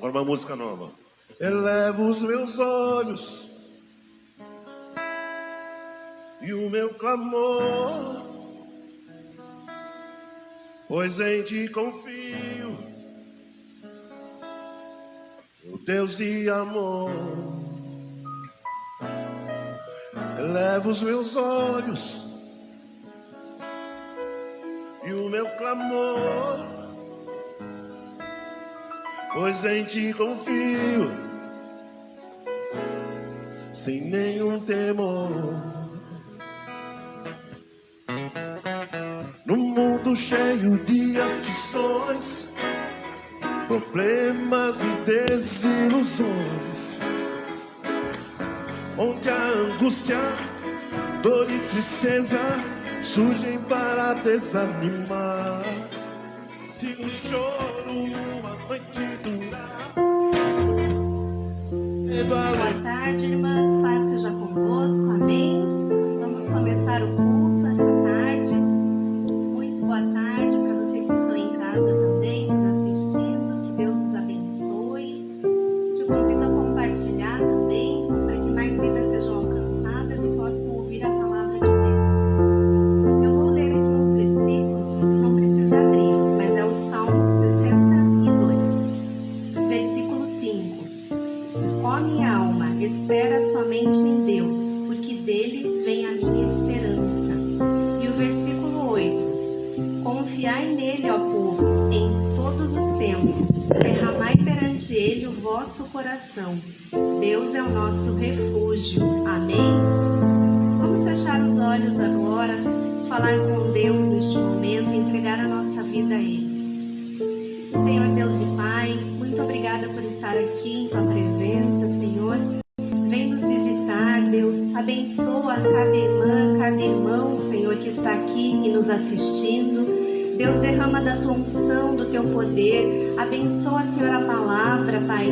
Agora uma música nova. Elevo os meus olhos e o meu clamor, pois em ti confio, o Deus de amor. Elevo os meus olhos e o meu clamor, pois em ti confio, sem nenhum temor. No mundo cheio de aflições, problemas e desilusões, onde a angústia, dor e tristeza surgem para desanimar. Se o choro uma noite durar, boa tarde, irmãs, paz seja convosco, amém. Vamos começar o culto essa tarde. Muito boa tarde para vocês que estão em casa também nos assistindo, que Deus os abençoe. Te convido a compartilhar também, para que mais vidas sejam alcançadas e possam ouvir a palavra de Deus. Eu vou ler aqui uns versículos, não precisa abrir, mas é o Salmo 62, versículo 5. Ó minha alma, espera somente em Deus, porque dele vem a minha esperança. E o versículo 8. Confiai nele, ó povo, em todos os tempos. Derramai perante ele o vosso coração. Deus é o nosso refúgio. Amém? Vamos fechar os olhos agora, falar com Deus neste momento, entregar a nossa vida a Ele. Senhor Deus e Pai, muito obrigada por estar aqui em Tua presença, Senhor. Vem nos visitar, Deus. Abençoa cada irmã, cada irmão, Senhor, que está aqui e nos assistindo. Deus, derrama da Tua unção, do Teu poder. Abençoa, Senhor, a palavra, Pai.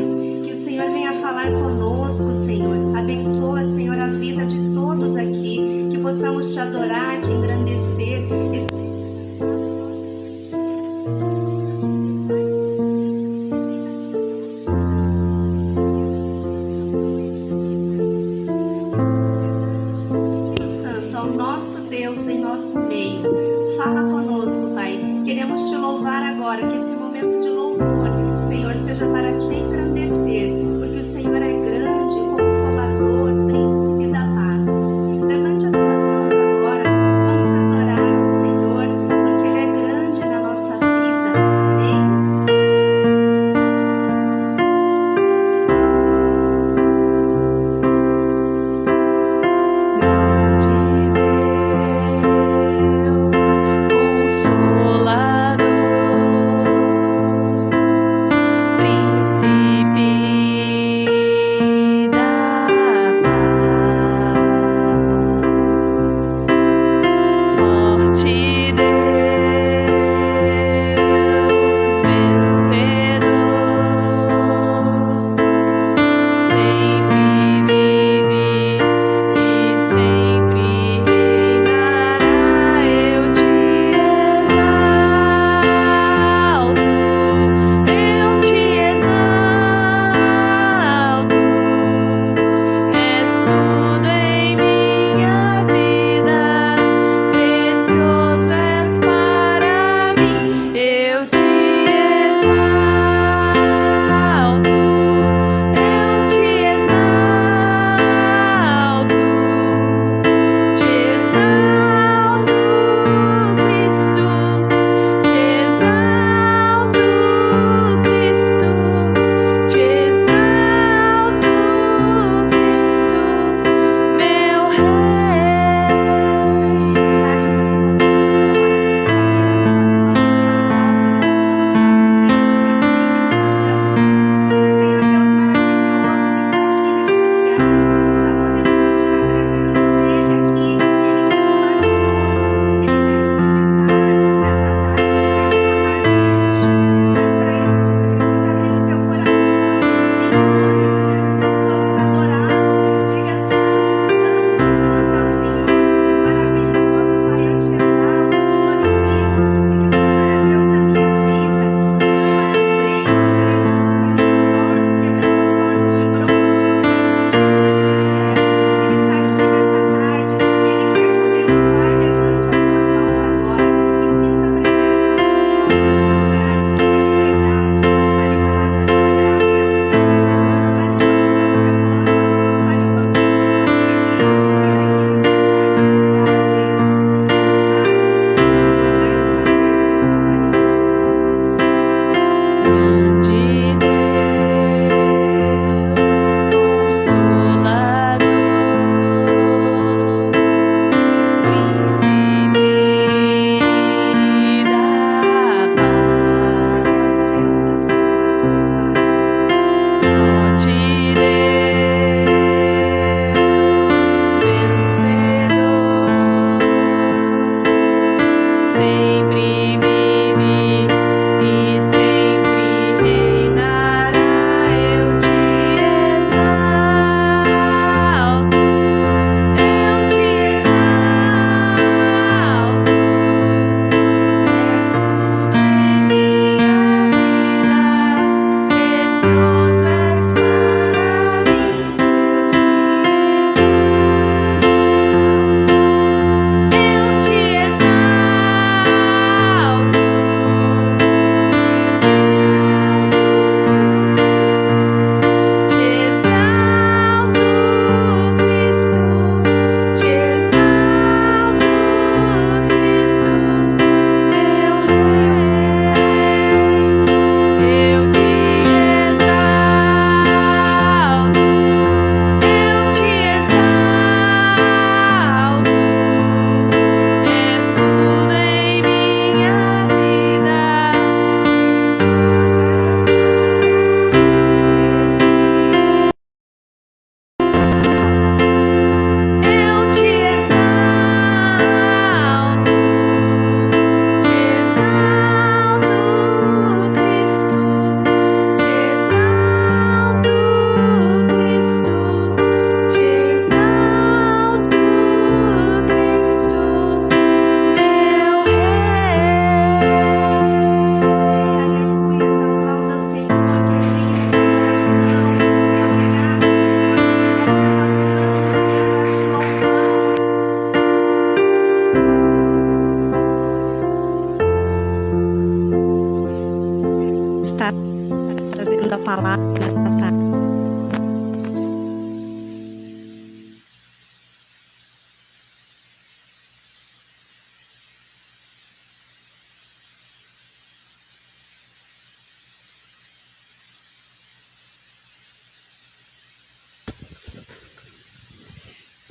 Que o Senhor venha falar conosco, Senhor. Abençoa, Senhor, a vida de todos aqui. Que possamos Te adorar, Te engrandecer. Santo, ao nosso Deus em nosso meio. Fala conosco, Pai. Queremos Te louvar agora, que esse momento de louvor, Senhor, seja para Te engrandecer, porque o Senhor é grande, consolador, príncipe da paz. Levante as suas mãos agora, vamos adorar o Senhor. ministrando a palavra nesta tarde.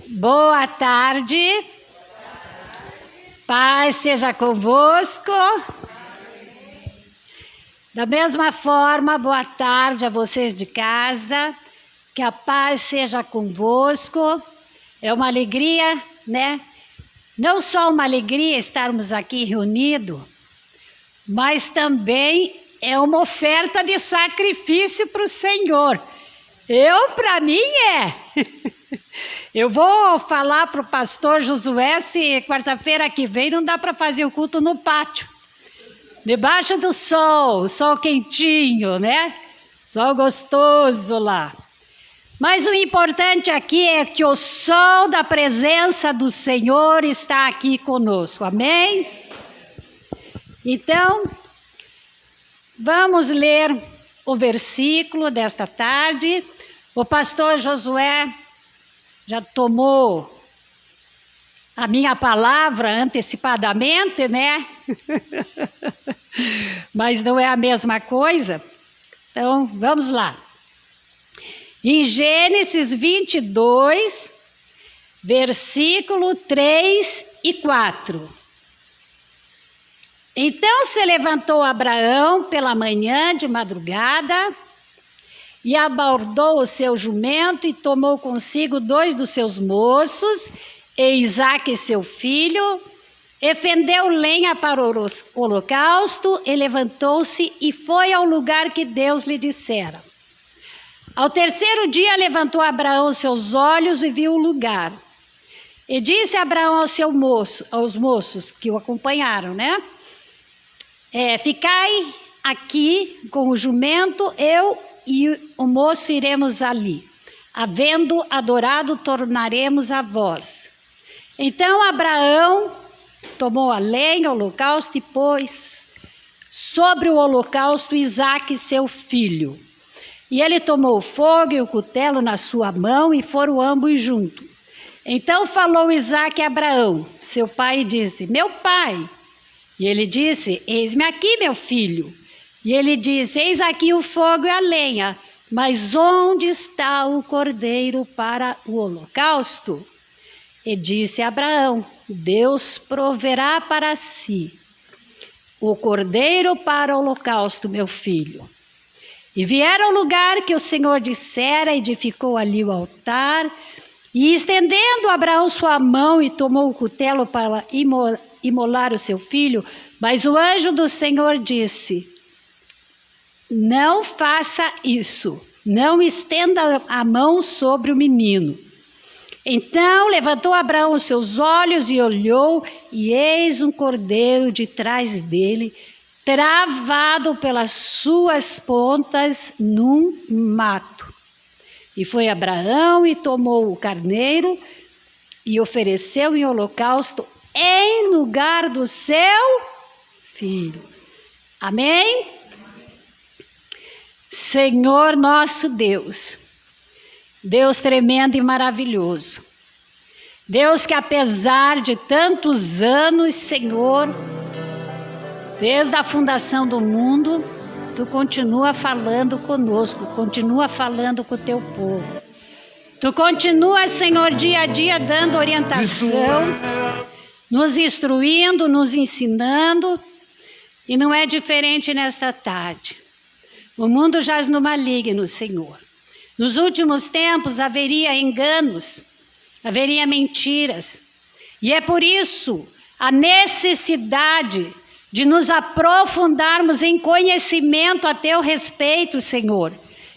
Boa tarde. Paz seja convosco. Da mesma forma, boa tarde a vocês de casa. Que a paz seja convosco. É uma alegria, né? Não só uma alegria estarmos aqui reunidos, mas também é uma oferta de sacrifício para o Senhor. Para mim Eu vou falar para o pastor Josué se quarta-feira que vem não dá para fazer o culto no pátio. Debaixo do sol, sol quentinho, né? Sol gostoso lá. Mas o importante aqui é que o sol da presença do Senhor está aqui conosco. Amém? Então, vamos ler o versículo desta tarde. O pastor Josué já tomou a minha palavra antecipadamente, né? Mas não é a mesma coisa. Então, vamos lá. Em Gênesis 22, versículo 3 e 4. Então se levantou Abraão pela manhã de madrugada, e abordou o seu jumento e tomou consigo 2 dos seus moços, e Isaque seu filho, e fendeu lenha para o holocausto, e levantou-se e foi ao lugar que Deus lhe dissera. Ao terceiro dia levantou Abraão seus olhos e viu o lugar. E disse Abraão aos moços que o acompanharam, né? Ficai aqui com o jumento, eu e o moço iremos ali. Havendo adorado, tornaremos a vós. Então Abraão tomou a lenha, o holocausto, e pôs sobre o holocausto Isaque, seu filho. E ele tomou o fogo e o cutelo na sua mão, e foram ambos juntos. Então falou Isaque a Abraão, seu pai, e disse: meu pai. E ele disse: eis-me aqui, meu filho. E ele disse: eis aqui o fogo e a lenha, mas onde está o cordeiro para o holocausto? E disse Abraão: Deus proverá para si o cordeiro para o holocausto, meu filho. E vieram ao lugar que o Senhor dissera, edificou ali o altar, e estendendo Abraão sua mão e tomou o cutelo para imolar o seu filho, mas o anjo do Senhor disse: não faça isso, não estenda a mão sobre o menino. Então levantou Abraão os seus olhos e olhou, e eis um cordeiro de trás dele, travado pelas suas pontas num mato. E foi Abraão e tomou o carneiro e ofereceu em holocausto em lugar do seu filho. Amém? Senhor nosso Deus, Deus tremendo e maravilhoso, Deus que apesar de tantos anos, Senhor, desde a fundação do mundo, Tu continua falando conosco, continua falando com o Teu povo. Tu continua, Senhor, dia a dia dando orientação, nos instruindo, nos ensinando, e não é diferente nesta tarde. O mundo jaz no maligno, Senhor. Nos últimos tempos haveria enganos, haveria mentiras. E é por isso a necessidade de nos aprofundarmos em conhecimento a Teu respeito, Senhor.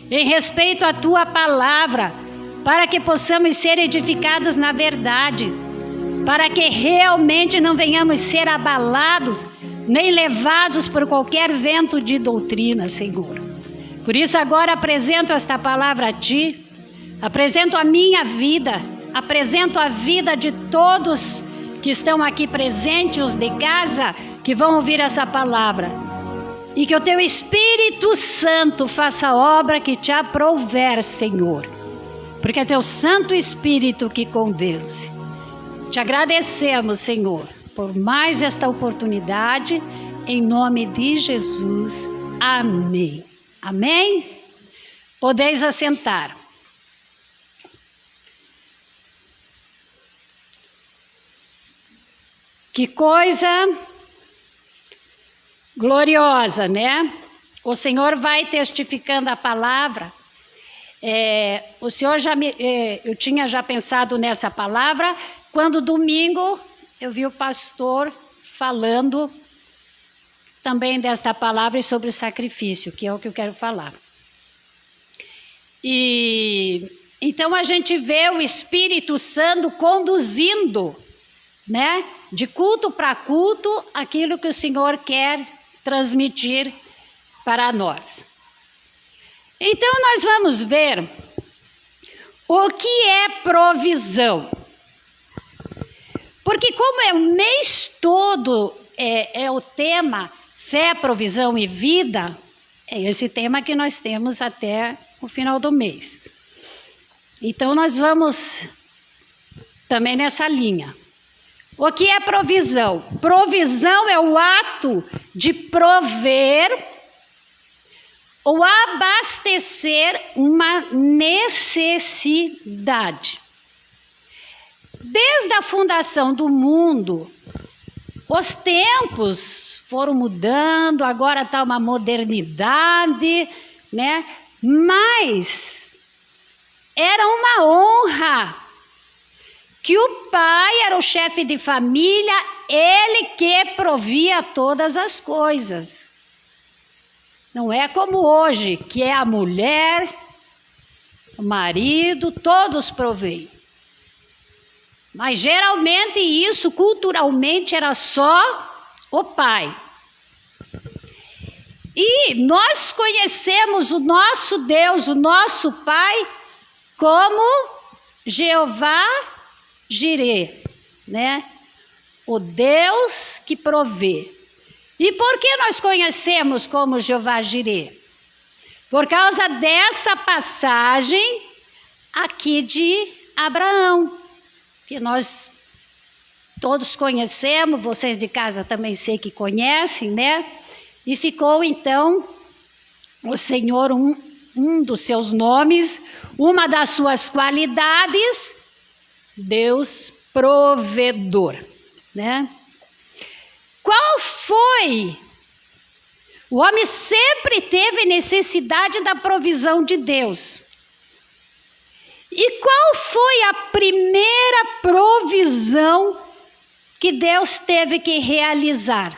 Em respeito à Tua palavra, para que possamos ser edificados na verdade. Para que realmente não venhamos ser abalados, nem levados por qualquer vento de doutrina, Senhor. Por isso agora apresento esta palavra a Ti, apresento a minha vida, apresento a vida de todos que estão aqui presentes, os de casa, que vão ouvir essa palavra. E que o teu Espírito Santo faça a obra que te aprouver, Senhor. Porque é teu Santo Espírito que convence. Te agradecemos, Senhor, por mais esta oportunidade. Em nome de Jesus. Amém. Amém? Podeis assentar. Que coisa gloriosa, né? O Senhor vai testificando a palavra. O Senhor eu tinha já pensado nessa palavra, quando domingo eu vi o pastor falando também desta palavra e sobre o sacrifício, que é o que eu quero falar. E então a gente vê o Espírito Santo conduzindo, né, de culto para culto, aquilo que o Senhor quer transmitir para nós. Então nós vamos ver o que é provisão. Porque como é o mês todo, é o tema fé, provisão e vida, é esse tema que nós temos até o final do mês. Então nós vamos também nessa linha. O que é provisão? Provisão é o ato de prover ou abastecer uma necessidade. Desde a fundação do mundo, os tempos foram mudando, agora está uma modernidade, né? Mas era uma honra que o pai era o chefe de família, ele que provia todas as coisas. Não é como hoje, que é a mulher, o marido, todos provêm. Mas geralmente isso, culturalmente, era só o pai. E nós conhecemos o nosso Deus, o nosso Pai, como Jeová Jirê, né? O Deus que provê. E por que nós conhecemos como Jeová Jirê? Por causa dessa passagem aqui de Abraão, que nós todos conhecemos, vocês de casa também sei que conhecem, né? E ficou então o Senhor, um dos seus nomes, uma das suas qualidades, Deus provedor, né? Qual foi? O homem sempre teve necessidade da provisão de Deus. E qual foi a primeira provisão que Deus teve que realizar?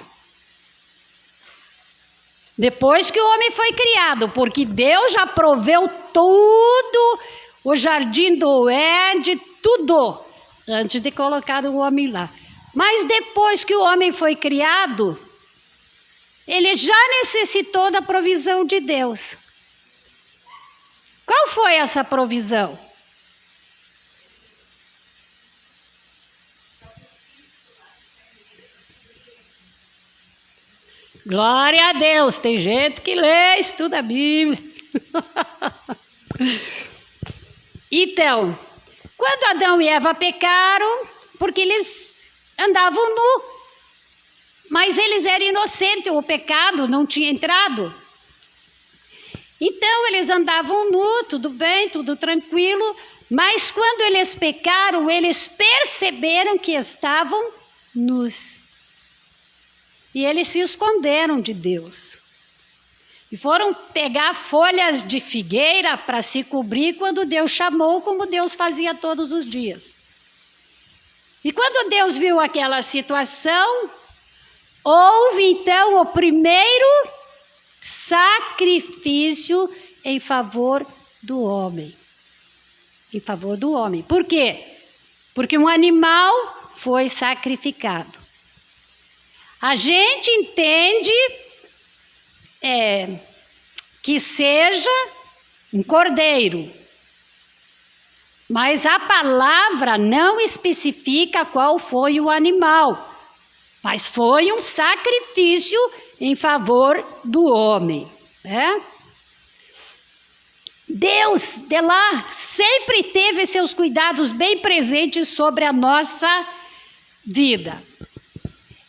Depois que o homem foi criado, porque Deus já proveu tudo, o jardim do Éden, tudo, antes de colocar o homem lá. Mas depois que o homem foi criado, ele já necessitou da provisão de Deus. Qual foi essa provisão? Glória a Deus, tem gente que lê, estuda a Bíblia. Então, quando Adão e Eva pecaram, porque eles andavam nu, mas eles eram inocentes, o pecado não tinha entrado. Então eles andavam nu, tudo bem, tudo tranquilo, mas quando eles pecaram, eles perceberam que estavam nus. E eles se esconderam de Deus. E foram pegar folhas de figueira para se cobrir quando Deus chamou, como Deus fazia todos os dias. E quando Deus viu aquela situação, houve então o primeiro sacrifício em favor do homem. Em favor do homem. Por quê? Porque um animal foi sacrificado. A gente entende que seja um cordeiro, mas a palavra não especifica qual foi o animal. mas foi um sacrifício em favor do homem, né? Deus, de lá, sempre teve seus cuidados bem presentes sobre a nossa vida.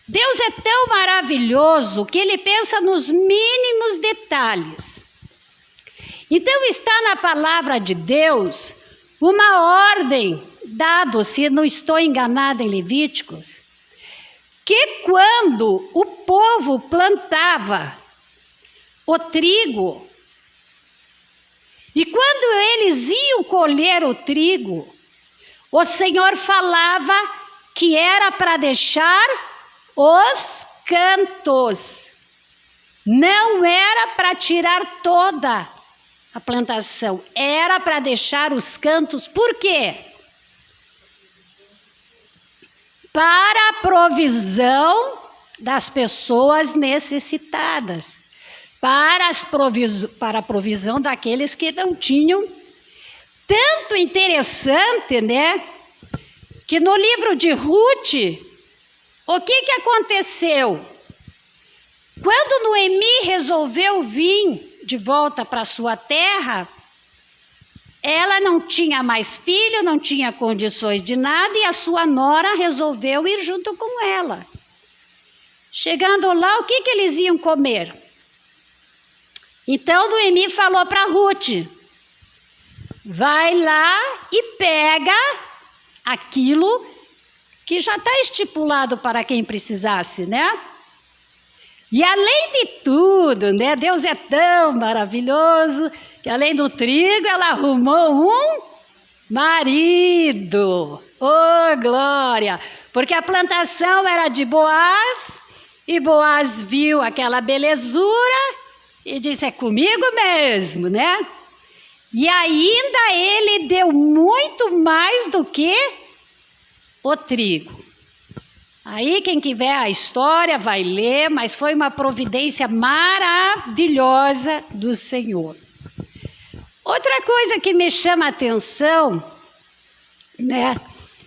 Deus é tão maravilhoso que Ele pensa nos mínimos detalhes. Então está na palavra de Deus uma ordem dada, se não estou enganada, em Levíticos, que quando o povo plantava o trigo, e quando eles iam colher o trigo, o Senhor falava que era para deixar os cantos. Não era para tirar toda a plantação, era para deixar os cantos. Por quê? Para a provisão das pessoas necessitadas. Para a provisão daqueles que não tinham. Tanto interessante, né? Que no livro de Ruth, o que aconteceu? Quando Noemi resolveu vir de volta para sua terra, ela não tinha mais filho, não tinha condições de nada, e a sua nora resolveu ir junto com ela. Chegando lá, o que eles iam comer? Então Noemi falou para Ruth: vai lá e pega aquilo que já está estipulado para quem precisasse, né? E além de tudo, né? Deus é tão maravilhoso que além do trigo ela arrumou um marido. Oh, glória! Porque a plantação era de Boaz, e Boaz viu aquela belezura e disse: é comigo mesmo, né? E ainda ele deu muito mais do que o trigo. Aí quem quiser a história vai ler, mas foi uma providência maravilhosa do Senhor. Outra coisa que me chama a atenção, né?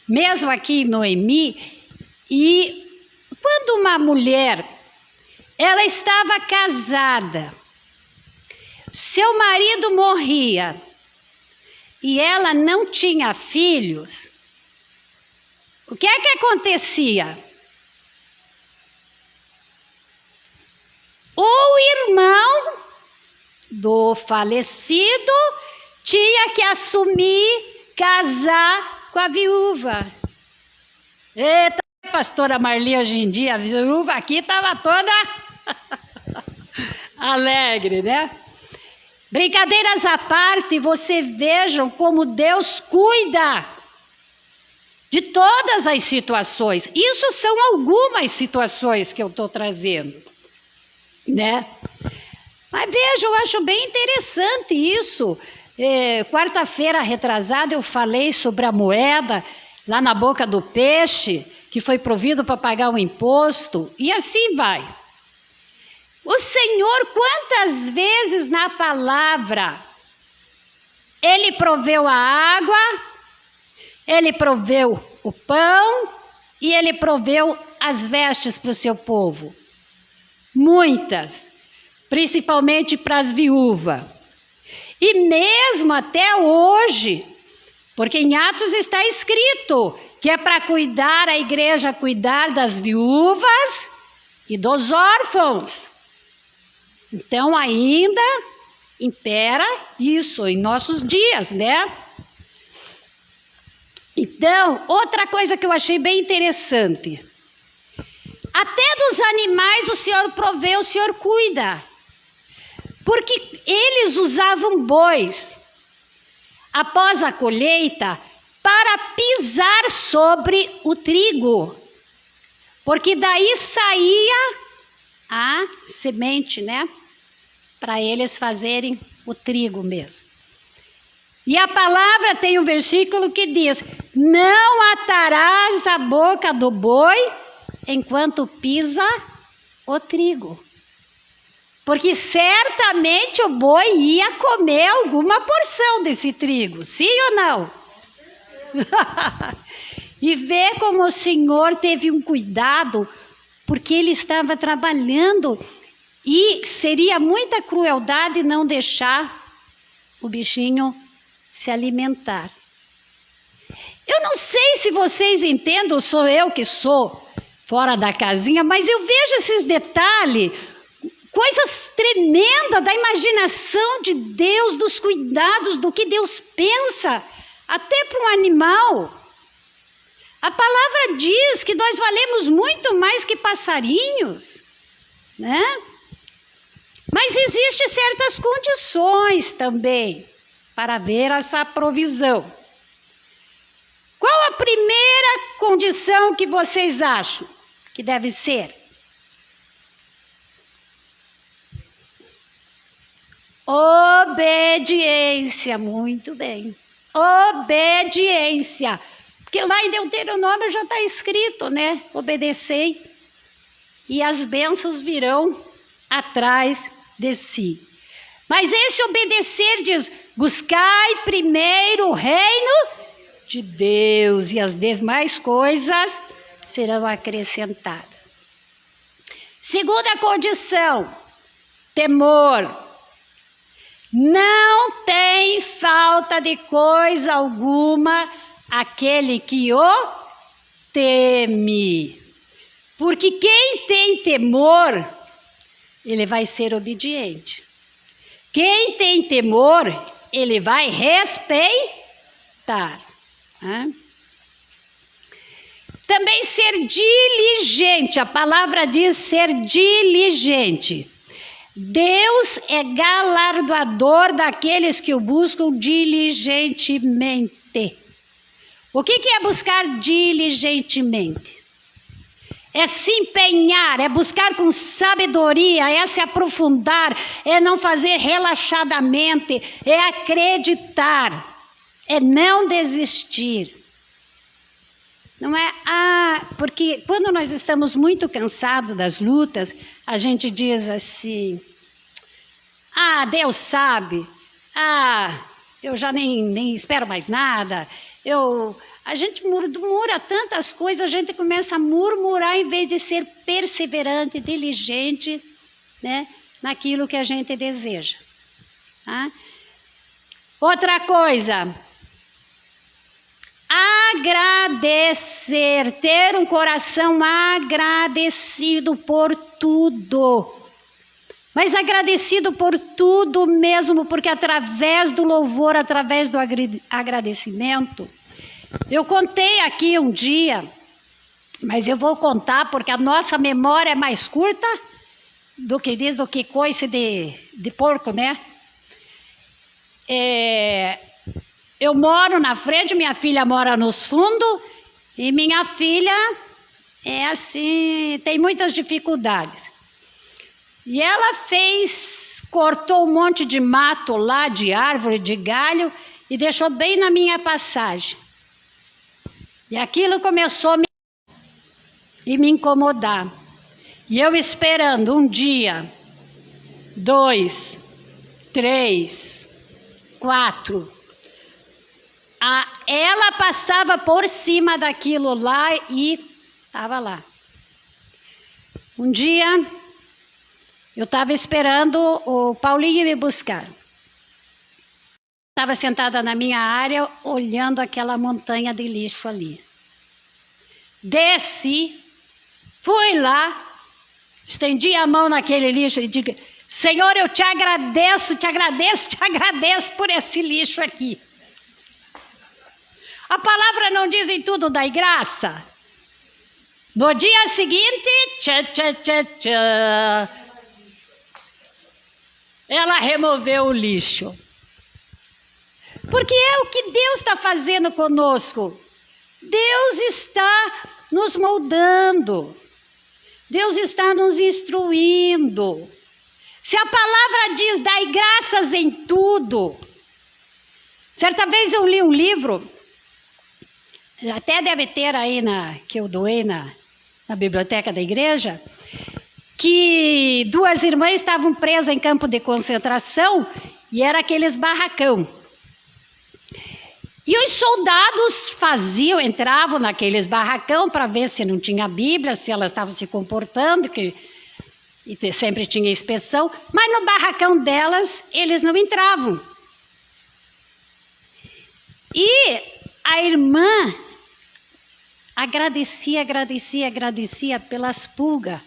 Mesmo aqui em Noemi, e quando uma mulher, ela estava casada, seu marido morria e ela não tinha filhos, o que é que acontecia? O irmão do falecido tinha que assumir, casar com a viúva. Eita, pastora Marli, hoje em dia, a viúva aqui estava toda alegre, né? Brincadeiras à parte, vocês vejam como Deus cuida de todas as situações. Isso são algumas situações que eu estou trazendo, né? Mas veja, eu acho bem interessante isso. Quarta-feira retrasada eu falei sobre a moeda lá na boca do peixe, que foi provido para pagar o imposto, e assim vai. O Senhor, quantas vezes na palavra, Ele proveu a água, Ele proveu o pão e Ele proveu as vestes para o seu povo. Muitas, principalmente para as viúvas. E mesmo até hoje, porque em Atos está escrito que é para cuidar, a igreja cuidar das viúvas e dos órfãos. Então ainda impera isso em nossos dias, né? Então, outra coisa que eu achei bem interessante. Até dos animais o Senhor provê, o Senhor cuida. Porque eles usavam bois, após a colheita, para pisar sobre o trigo. Porque daí saía a semente, né? Para eles fazerem o trigo mesmo. E a palavra tem um versículo que diz: não atarás a boca do boi enquanto pisa o trigo. Porque certamente o boi ia comer alguma porção desse trigo, sim ou não? E vê como o Senhor teve um cuidado porque ele estava trabalhando e seria muita crueldade não deixar o bichinho se alimentar. Eu não sei se vocês entendem, sou eu que sou fora da casinha, mas eu vejo esses detalhes, coisas tremendas da imaginação de Deus, dos cuidados, do que Deus pensa, até para um animal. A palavra diz que nós valemos muito mais que passarinhos, né? Mas existem certas condições também para ver essa provisão. Qual a primeira condição que vocês acham que deve ser? Obediência, muito bem. Obediência. Porque lá em Deuteronômio já está escrito, né? Obedecei e as bênçãos virão atrás de si. Mas esse obedecer diz, buscai primeiro o reino de Deus e as demais coisas serão acrescentadas. Segunda condição, temor. Não tem falta de coisa alguma aquele que o teme. Porque quem tem temor, ele vai ser obediente. Quem tem temor, ele vai respeitar. Também ser diligente, a palavra diz ser diligente. Deus é galardoador daqueles que o buscam diligentemente. O que é buscar diligentemente? É se empenhar, é buscar com sabedoria, é se aprofundar, é não fazer relaxadamente, é acreditar, é não desistir. Não é, porque quando nós estamos muito cansados das lutas, a gente diz assim, Deus sabe, eu já nem espero mais nada, a gente murmura tantas coisas, a gente começa a murmurar em vez de ser perseverante, diligente, né, naquilo que a gente deseja. Tá? Outra coisa, agradecer, ter um coração agradecido por tudo. Mas agradecido por tudo mesmo, porque através do louvor, através do agradecimento, eu contei aqui um dia, mas eu vou contar porque a nossa memória é mais curta do que coice de porco, né? Eu moro na frente, minha filha mora nos fundos, e minha filha é assim, tem muitas dificuldades. E ela cortou um monte de mato lá, de árvore, de galho, e deixou bem na minha passagem. E aquilo começou a me incomodar. E eu esperando 1 dia, 2, 3, 4. Ela passava por cima daquilo lá e estava lá. Um dia, eu estava esperando o Paulinho me buscar. Estava sentada na minha área, olhando aquela montanha de lixo ali. Desci, fui lá, estendi a mão naquele lixo e digo, Senhor, eu te agradeço por esse lixo aqui. A palavra não diz em tudo dai graça? No dia seguinte, ela removeu o lixo. Porque é o que Deus está fazendo conosco. Deus está nos moldando. Deus está nos instruindo. Se a palavra diz, dai graças em tudo. Certa vez eu li um livro, até deve ter aí que eu doei na biblioteca da igreja, que 2 irmãs estavam presas em campo de concentração e era aqueles barracão. E os soldados entravam naqueles barracão para ver se não tinha Bíblia, se elas estavam se comportando, e sempre tinha inspeção, mas no barracão delas eles não entravam. E a irmã agradecia pelas pulgas,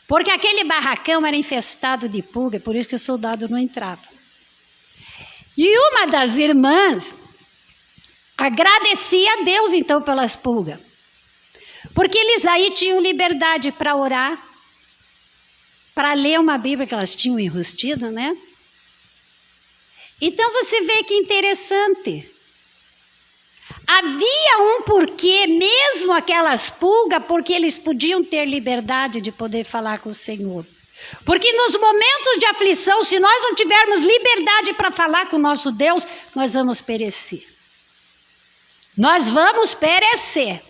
porque aquele barracão era infestado de pulga, por isso que o soldado não entrava. E uma das irmãs agradecia a Deus então pelas pulgas, porque eles aí tinham liberdade para orar, para ler uma Bíblia que elas tinham enrustida, né? Então você vê que interessante. Havia um porquê, mesmo aquelas pulgas, porque eles podiam ter liberdade de poder falar com o Senhor. Porque nos momentos de aflição, se nós não tivermos liberdade para falar com o nosso Deus, nós vamos perecer. Nós vamos perecer.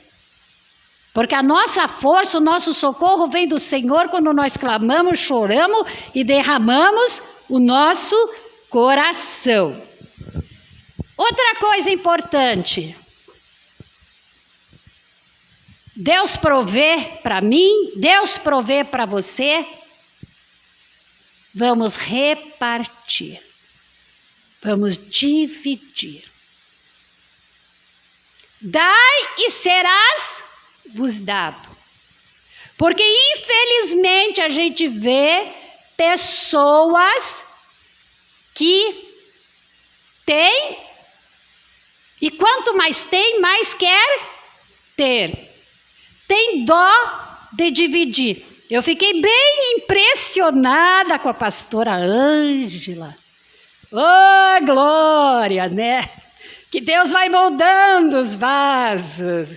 Porque a nossa força, o nosso socorro vem do Senhor quando nós clamamos, choramos e derramamos o nosso coração. Outra coisa importante. Deus provê para mim, Deus provê para você. Vamos repartir. Vamos dividir. Dai e serás vos dado. Porque infelizmente a gente vê pessoas que têm, e quanto mais tem, mais quer ter. Tem dó de dividir. Eu fiquei bem impressionada com a pastora Ângela. Oh, glória, né? Que Deus vai moldando os vasos.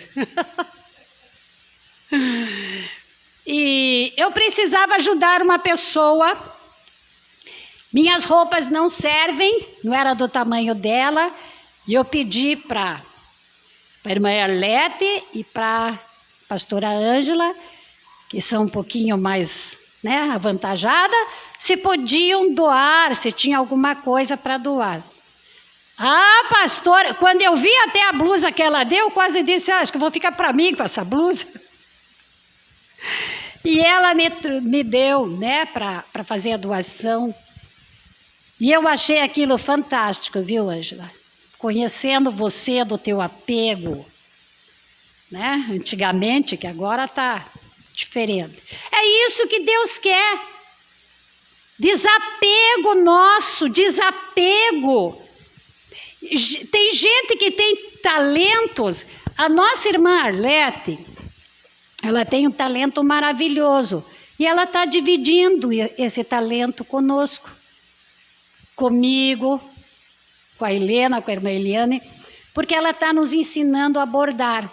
E eu precisava ajudar uma pessoa. Minhas roupas não servem, não era do tamanho dela. E eu pedi para a irmã Arlete e para a pastora Ângela, que são um pouquinho mais, né, avantajada, se podiam doar, se tinha alguma coisa para doar. Ah, pastora, quando eu vi até a blusa que ela deu, eu quase disse, acho que eu vou ficar para mim com essa blusa. E ela me deu, né, para fazer a doação. E eu achei aquilo fantástico, viu, Ângela? Conhecendo você do teu apego, né? Antigamente, que agora está diferente. É isso que Deus quer. Desapego nosso, desapego. Tem gente que tem talentos. A nossa irmã Arlete, ela tem um talento maravilhoso. E ela está dividindo esse talento conosco. Comigo, com a Helena, com a irmã Eliane, porque ela está nos ensinando a bordar.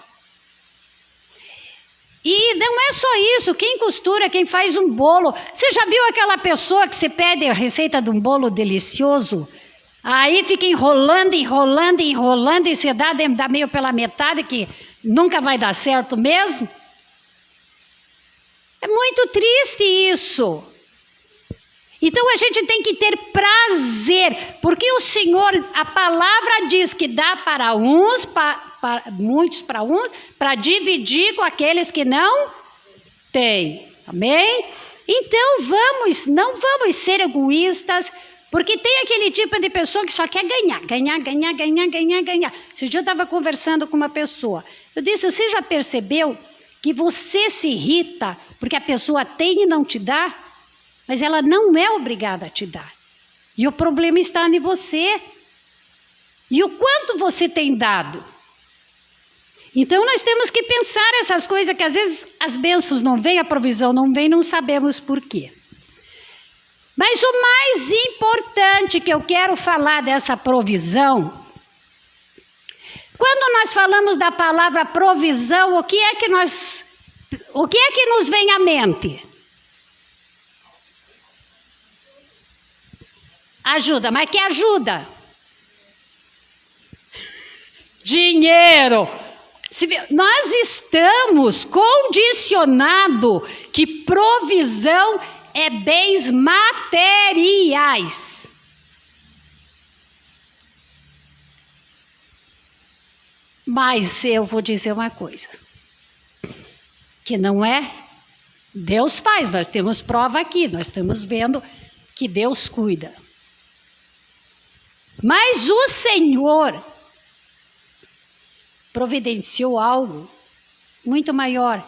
E não é só isso, quem costura, quem faz um bolo. Você já viu aquela pessoa que você pede a receita de um bolo delicioso? Aí fica enrolando, e você dá meio pela metade, que nunca vai dar certo mesmo. É muito triste isso. Então a gente tem que ter prazer, porque o Senhor, a palavra diz que dá para uns, muitos para uns, para dividir com aqueles que não têm. Amém? Então não vamos ser egoístas, porque tem aquele tipo de pessoa que só quer ganhar. Esse dia eu estava conversando com uma pessoa. Eu disse, você já percebeu que você se irrita porque a pessoa tem e não te dá? Mas ela não é obrigada a te dar. E o problema está em você. E o quanto você tem dado. Então nós temos que pensar essas coisas, que às vezes as bênçãos não vêm, a provisão não vem, não sabemos por quê. Mas o mais importante que eu quero falar dessa provisão, quando nós falamos da palavra provisão, o que é que nos vem à mente? Ajuda, mas que ajuda? Dinheiro. Nós estamos condicionados que provisão é bens materiais. Mas eu vou dizer uma coisa, que não é, Deus faz, nós temos prova aqui, nós estamos vendo que Deus cuida. Mas o Senhor providenciou algo muito maior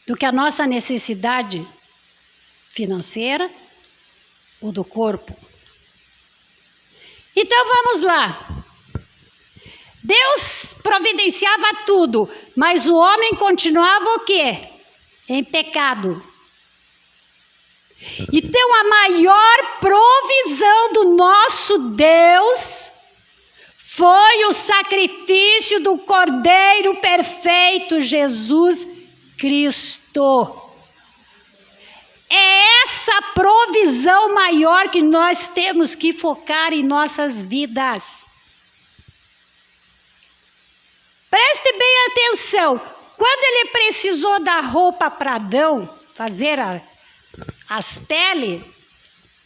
do que a nossa necessidade financeira ou do corpo. Então vamos lá. Deus providenciava tudo, mas o homem continuava o quê? Em pecado. Então a maior provisão do nosso Deus foi o sacrifício do Cordeiro perfeito, Jesus Cristo. É essa provisão maior que nós temos que focar em nossas vidas. Preste bem atenção. Quando ele precisou da roupa para Adão, fazer as peles,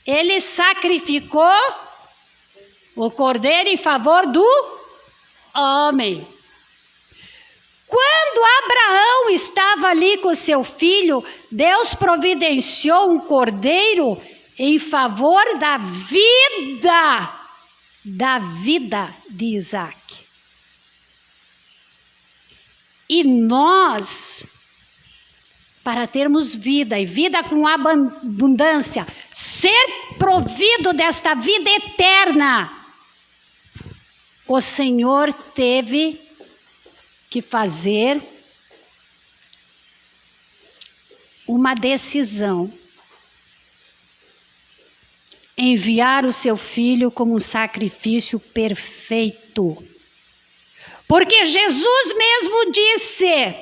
ele sacrificou o cordeiro em favor do homem. Quando Abraão estava ali com seu filho, Deus providenciou um cordeiro em favor da vida de Isaac. E nós, para termos vida e vida com abundância, ser provido desta vida eterna, o Senhor teve que fazer uma decisão. Enviar o seu filho como um sacrifício perfeito. Porque Jesus mesmo disse,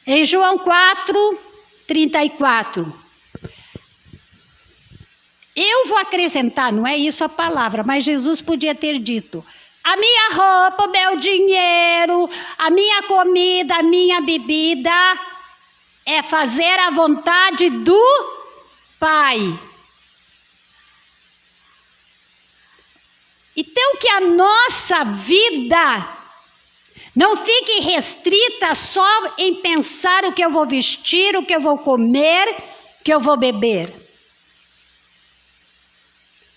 em João 4:34, eu vou acrescentar, não é isso a palavra, mas Jesus podia ter dito, a minha roupa, o meu dinheiro, a minha comida, a minha bebida, é fazer a vontade do Pai. Então que a nossa vida não fique restrita só em pensar o que eu vou vestir, o que eu vou comer, o que eu vou beber.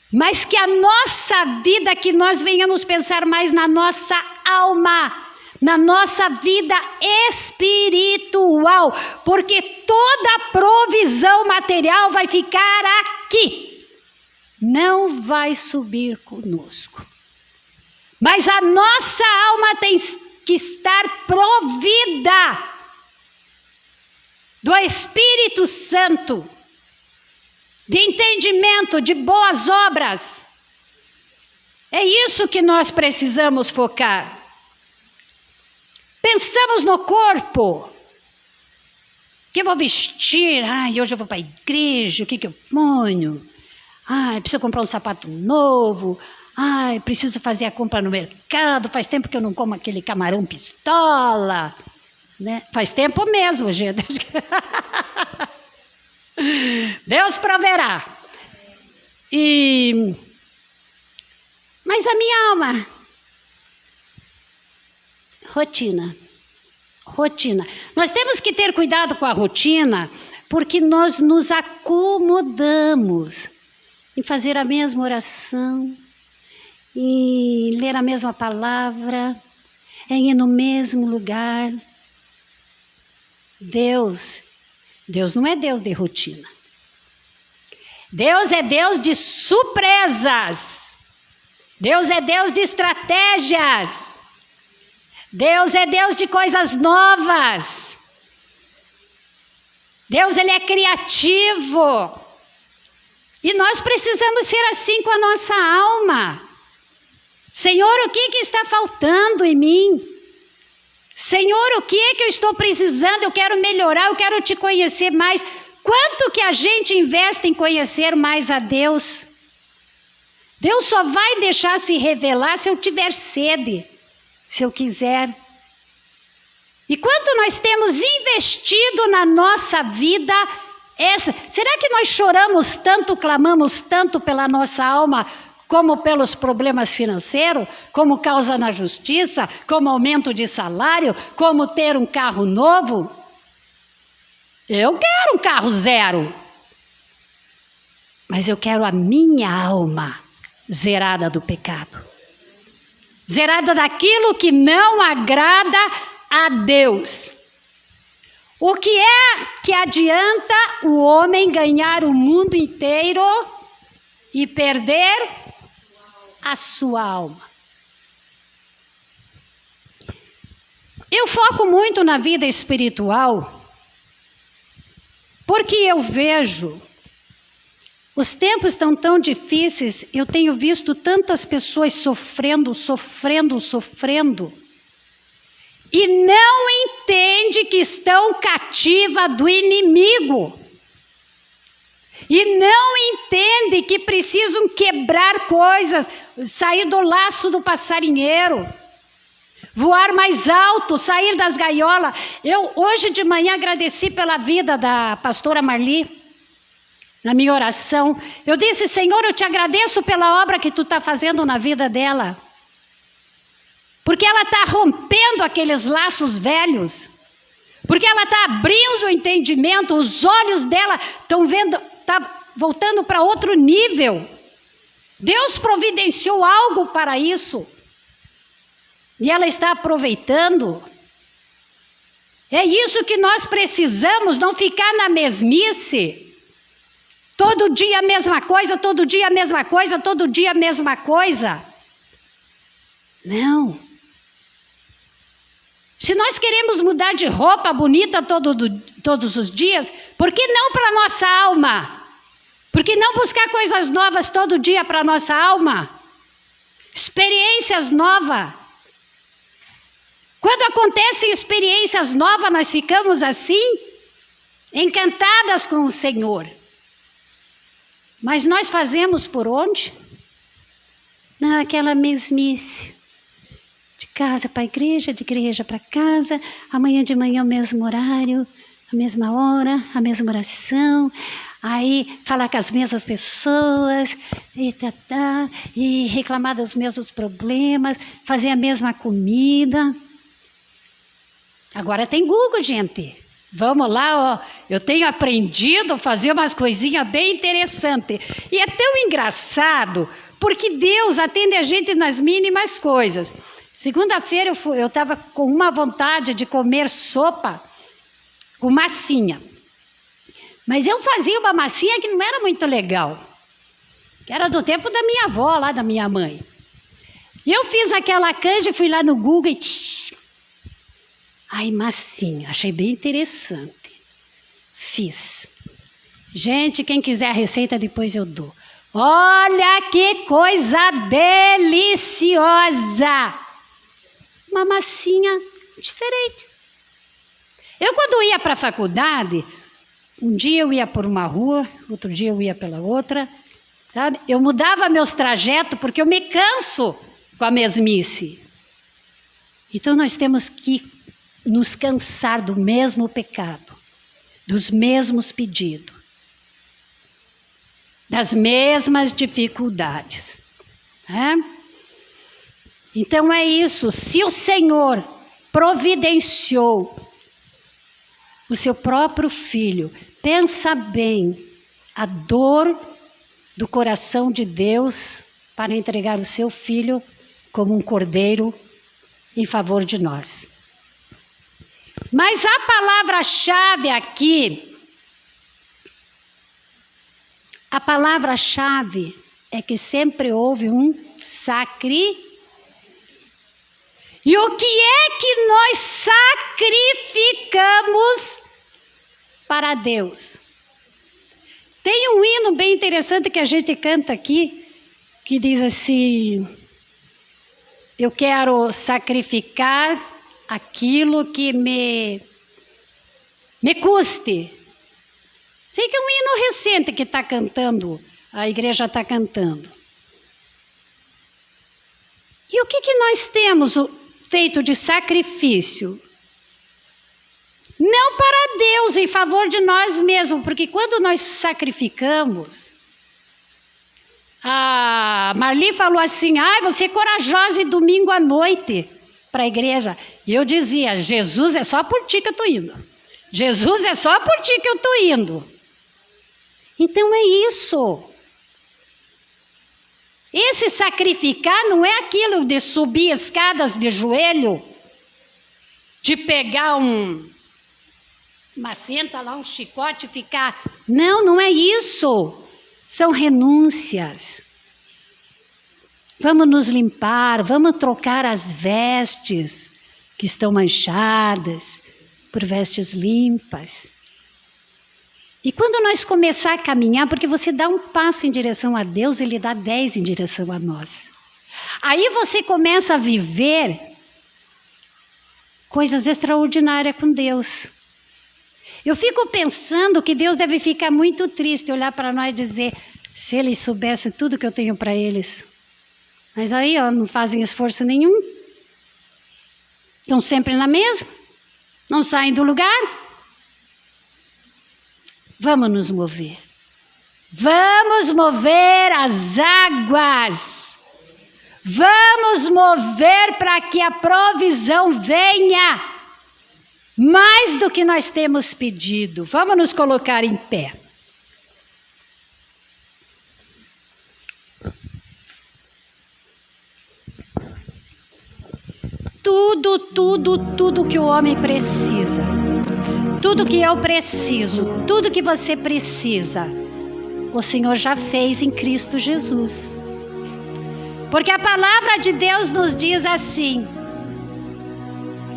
Mas que a nossa vida, que nós venhamos pensar mais na nossa alma, na nossa vida espiritual, porque toda provisão material vai ficar aqui. Não vai subir conosco. Mas a nossa alma tem que estar provida do Espírito Santo, de entendimento, de boas obras. É isso que nós precisamos focar. Pensamos no corpo. O que eu vou vestir? Ai, hoje eu vou para a igreja, o que eu ponho? Ai, preciso comprar um sapato novo. Ai, preciso fazer a compra no mercado. Faz tempo que eu não como aquele camarão pistola. Né? Faz tempo mesmo, gente. Deus proverá. Mas a minha alma, rotina. Nós temos que ter cuidado com a rotina, porque nós nos acomodamos em fazer a mesma oração, em ler a mesma palavra, em ir no mesmo lugar. Deus não é Deus de rotina. Deus é Deus de surpresas. Deus é Deus de estratégias. Deus é Deus de coisas novas. Deus, Ele é criativo. E nós precisamos ser assim com a nossa alma. Senhor, o que está faltando em mim? Senhor, o que eu estou precisando? Eu quero melhorar, eu quero te conhecer mais. Quanto que a gente investe em conhecer mais a Deus? Deus só vai deixar se revelar se eu tiver sede, se eu quiser. E quanto nós temos investido na nossa vida, será que nós choramos tanto, clamamos tanto pela nossa alma, como pelos problemas financeiros, como causa na justiça, como aumento de salário, como ter um carro novo. Eu quero um carro zero. Mas eu quero a minha alma zerada do pecado. Zerada daquilo que não agrada a Deus. O que é que adianta o homem ganhar o mundo inteiro e perder a sua alma? Eu foco muito na vida espiritual, porque eu vejo, os tempos estão tão difíceis, eu tenho visto tantas pessoas sofrendo, e não entende que estão cativa do inimigo. E não entende que precisam quebrar coisas, sair do laço do passarinheiro, voar mais alto, sair das gaiolas. Eu hoje de manhã agradeci pela vida da pastora Marli, na minha oração. Eu disse: Senhor, eu te agradeço pela obra que tu está fazendo na vida dela. Porque ela está rompendo aqueles laços velhos. Porque ela está abrindo o entendimento, os olhos dela estão vendo, está voltando para outro nível. Deus providenciou algo para isso. E ela está aproveitando. É isso que nós precisamos, não ficar na mesmice. Todo dia a mesma coisa, todo dia a mesma coisa, todo dia a mesma coisa. Não. Se nós queremos mudar de roupa bonita todos os dias, por que não para a nossa alma? Por que não buscar coisas novas todo dia para a nossa alma? Experiências novas. Quando acontecem experiências novas, nós ficamos assim, encantadas com o Senhor. Mas nós fazemos por onde? Naquela mesmice. De casa para a igreja, de igreja para casa, amanhã de manhã o mesmo horário, a mesma hora, a mesma oração, aí falar com as mesmas pessoas, e reclamar dos mesmos problemas, fazer a mesma comida. Agora tem Google, gente. Vamos lá, ó. Eu tenho aprendido a fazer umas coisinhas bem interessantes. E é tão engraçado, porque Deus atende a gente nas mínimas coisas. Segunda-feira eu estava com uma vontade de comer sopa com massinha. Mas eu fazia uma massinha que não era muito legal. Que era do tempo da minha avó, lá da minha mãe. E eu fiz aquela canja, fui lá no Google e... Ai, massinha, achei bem interessante. Fiz. Gente, quem quiser a receita, depois eu dou. Olha que coisa deliciosa! Uma massinha diferente. Eu, quando ia para a faculdade, um dia eu ia por uma rua, outro dia eu ia pela outra, sabe? Eu mudava meus trajetos porque eu me canso com a mesmice. Então nós temos que nos cansar do mesmo pecado, dos mesmos pedidos, das mesmas dificuldades. Então é isso, se o Senhor providenciou o seu próprio filho, pensa bem, a dor do coração de Deus para entregar o seu filho como um cordeiro em favor de nós. Mas a palavra-chave aqui, a palavra-chave é que sempre houve um sacrifício. E o que é que nós sacrificamos para Deus? Tem um hino bem interessante que a gente canta aqui, que diz assim: eu quero sacrificar aquilo que me custe. Sei que é um hino recente que está cantando, a igreja está cantando. E o que nós temos feito de sacrifício? Não para Deus, em favor de nós mesmos, porque quando nós sacrificamos, A Marli falou assim, você é corajosa e domingo à noite para a igreja. E eu dizia, Jesus é só por ti que eu estou indo. Jesus é só por ti que eu estou indo. Então é isso. Esse sacrificar não é aquilo de subir escadas de joelho, de pegar uma senta lá, um chicote e ficar... Não é isso. São renúncias. Vamos nos limpar, vamos trocar as vestes que estão manchadas por vestes limpas. E quando nós começar a caminhar, porque você dá um passo em direção a Deus, Ele dá 10 em direção a nós. Aí você começa a viver coisas extraordinárias com Deus. Eu fico pensando que Deus deve ficar muito triste, olhar para nós e dizer, se Eles soubessem tudo que eu tenho para Eles. Mas aí, não fazem esforço nenhum. Estão sempre na mesma. Não saem do lugar. Vamos nos mover. Vamos mover as águas. Vamos mover para que a provisão venha. Mais do que nós temos pedido. Vamos nos colocar em pé. Tudo que o homem precisa. Tudo que eu preciso, tudo que você precisa, o Senhor já fez em Cristo Jesus. Porque a palavra de Deus nos diz assim,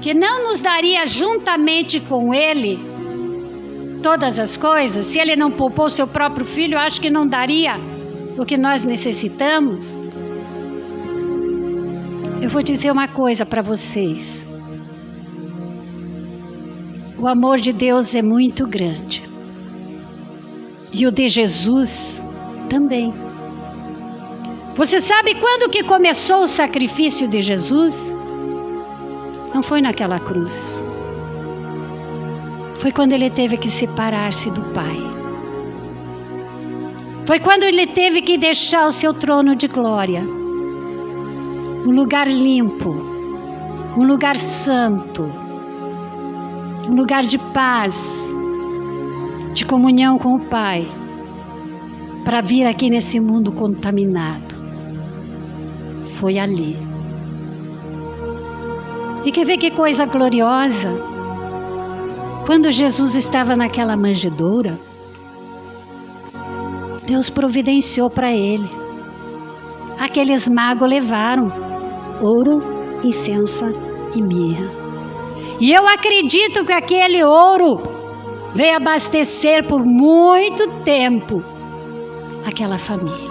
que não nos daria juntamente com Ele todas as coisas. Se Ele não poupou seu próprio Filho, eu acho que não daria o que nós necessitamos. Eu vou dizer uma coisa para vocês. O amor de Deus é muito grande. E o de Jesus também. Você sabe quando que começou o sacrifício de Jesus? Não foi naquela cruz. Foi quando Ele teve que separar-se do Pai. Foi quando Ele teve que deixar o seu trono de glória. Um lugar limpo. Um lugar santo. Um lugar de paz, de comunhão com o Pai, para vir aqui nesse mundo contaminado. Foi ali. E quer ver que coisa gloriosa? Quando Jesus estava naquela manjedoura, Deus providenciou para Ele. Aqueles magos levaram ouro, incenso e mirra. E eu acredito que aquele ouro veio abastecer por muito tempo aquela família.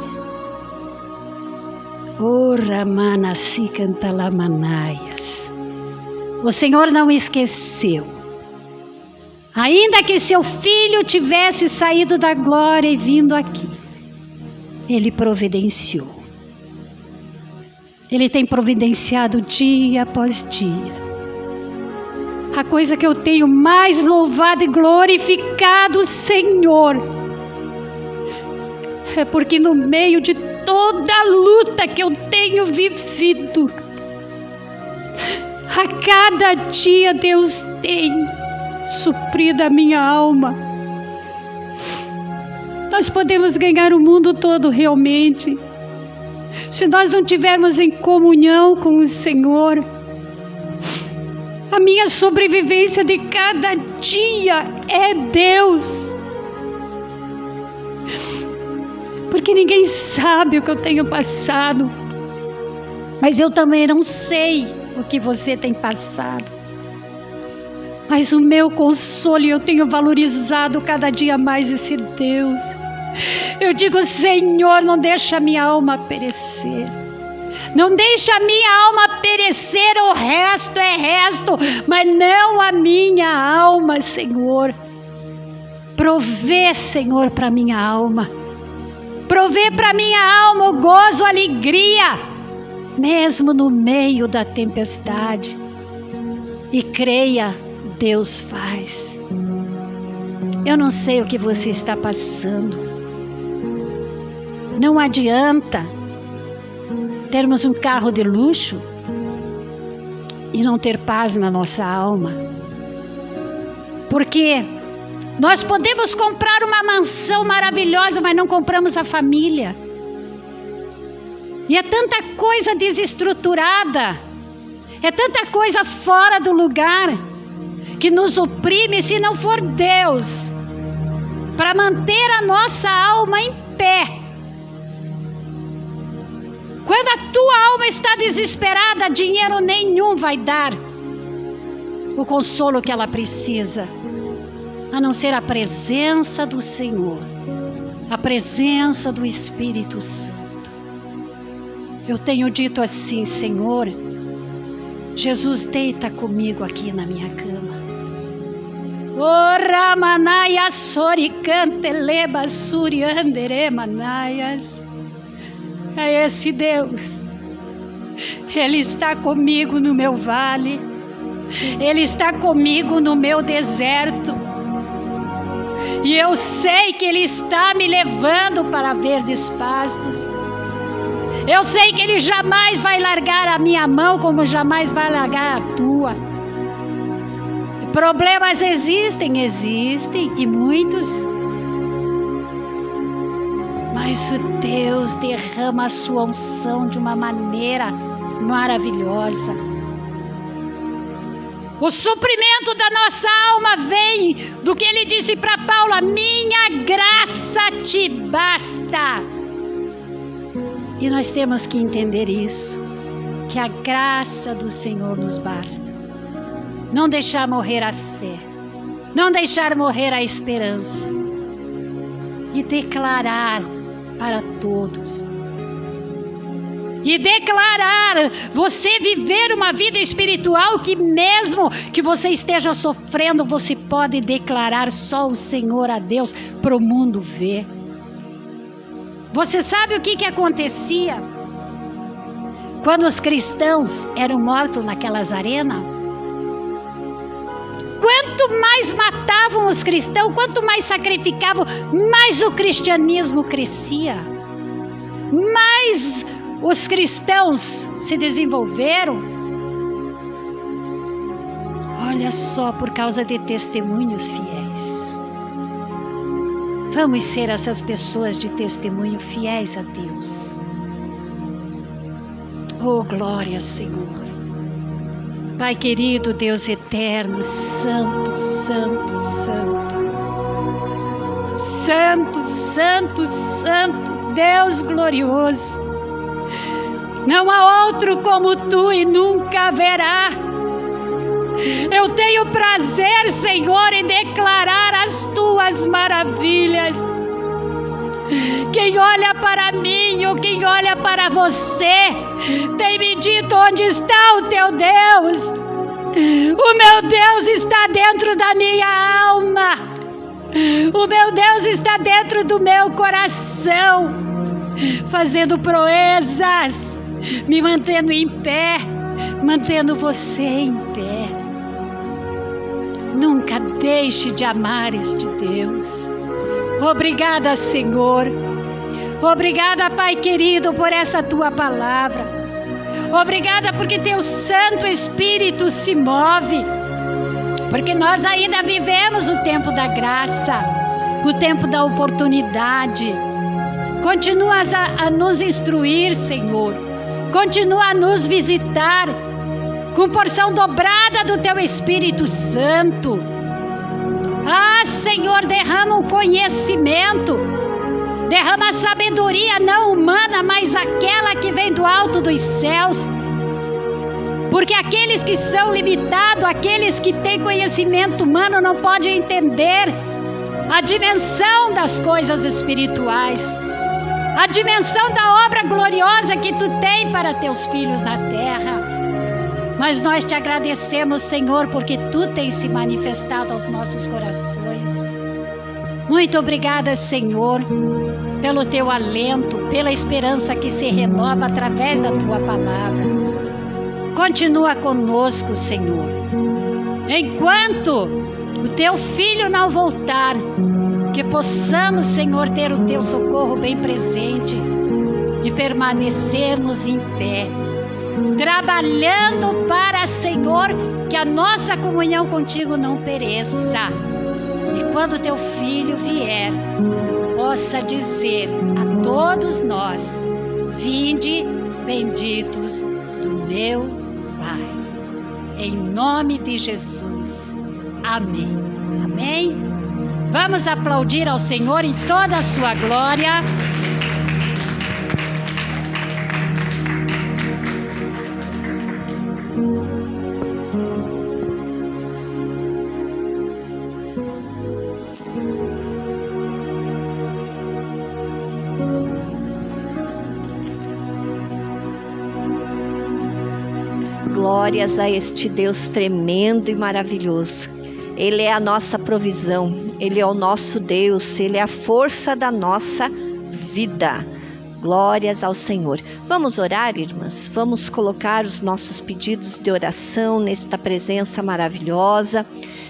O Senhor não esqueceu. Ainda que seu filho tivesse saído da glória e vindo aqui, Ele providenciou. Ele tem providenciado dia após dia. A coisa que eu tenho mais louvado e glorificado o Senhor é porque no meio de toda a luta que eu tenho vivido, a cada dia Deus tem suprido a minha alma. Nós podemos ganhar o mundo todo realmente, se nós não tivermos em comunhão com o Senhor. A minha sobrevivência de cada dia é Deus. Porque ninguém sabe o que eu tenho passado. Mas eu também não sei o que você tem passado. Mas o meu consolo, eu tenho valorizado cada dia mais esse Deus. Eu digo, Senhor, não deixa a minha alma perecer. Não deixa a minha alma perecer, o resto é resto, mas não a minha alma, Senhor. Provê, Senhor, para minha alma. Provê para minha alma o gozo, a alegria, mesmo no meio da tempestade. E creia, Deus faz. Eu não sei o que você está passando. Não adianta termos um carro de luxo e não ter paz na nossa alma. Porque nós podemos comprar uma mansão maravilhosa, mas não compramos a família. E é tanta coisa desestruturada, é tanta coisa fora do lugar, que nos oprime se não for Deus para manter a nossa alma em pé. Quando a tua alma está desesperada, dinheiro nenhum vai dar o consolo que ela precisa, a não ser a presença do Senhor, a presença do Espírito Santo. Eu tenho dito assim: Senhor, Jesus, deita comigo aqui na minha cama. Ora manaya soricante leba suriandere manaias. É esse Deus. Ele está comigo no meu vale. Ele está comigo no meu deserto. E eu sei que Ele está me levando para verdes pastos. Eu sei que Ele jamais vai largar a minha mão, como jamais vai largar a tua. Problemas existem, e muitos. Mas o Deus derrama a sua unção de uma maneira maravilhosa. O suprimento da nossa alma vem do que Ele disse para Paulo: a minha graça te basta. E nós temos que entender isso, que a graça do Senhor nos basta. Não deixar morrer a fé, não deixar morrer a esperança, e declarar para todos. E declarar, você viver uma vida espiritual que mesmo que você esteja sofrendo, você pode declarar só o Senhor a Deus para o mundo ver. Você sabe o que acontecia quando os cristãos eram mortos naquelas arenas? Quanto mais matavam os cristãos, quanto mais sacrificavam, mais o cristianismo crescia. Mais os cristãos se desenvolveram. Olha só, por causa de testemunhos fiéis. Vamos ser essas pessoas de testemunho fiéis a Deus. Oh, glória, Senhor. Pai querido, Deus eterno, santo, santo, santo. Santo, santo, santo, Deus glorioso. Não há outro como tu e nunca haverá. Eu tenho prazer, Senhor, em declarar as tuas maravilhas. Quem olha para mim ou quem olha para você tem me dito: onde está o teu Deus? O meu Deus está dentro da minha alma. O meu Deus está dentro do meu coração, fazendo proezas, me mantendo em pé, mantendo você em pé. Nunca deixe de amar este Deus. Obrigada, Senhor. Obrigada, Pai querido, por essa tua palavra. Obrigada porque teu Santo Espírito se move. Porque nós ainda vivemos o tempo da graça, o tempo da oportunidade. Continua a nos instruir, Senhor. Continua a nos visitar com porção dobrada do teu Espírito Santo. Ah, Senhor, derrama um conhecimento, derrama a sabedoria não humana, mas aquela que vem do alto dos céus. Porque aqueles que são limitados, aqueles que têm conhecimento humano, não podem entender a dimensão das coisas espirituais, a dimensão da obra gloriosa que tu tem para teus filhos na terra. Mas nós te agradecemos, Senhor, porque tu tens se manifestado aos nossos corações. Muito obrigada, Senhor, pelo teu alento, pela esperança que se renova através da tua palavra. Continua conosco, Senhor. Enquanto o teu filho não voltar, que possamos, Senhor, ter o Teu socorro bem presente e permanecermos em pé, trabalhando para, Senhor, que a nossa comunhão contigo não pereça. E quando Teu Filho vier, possa dizer a todos nós: vinde, benditos do meu Pai. Em nome de Jesus. Amém. Amém. Vamos aplaudir ao Senhor em toda a sua glória. Glórias a este Deus tremendo e maravilhoso. Ele é a nossa provisão, Ele é o nosso Deus, Ele é a força da nossa vida. Glórias ao Senhor. Vamos orar, irmãs? Vamos colocar os nossos pedidos de oração nesta presença maravilhosa.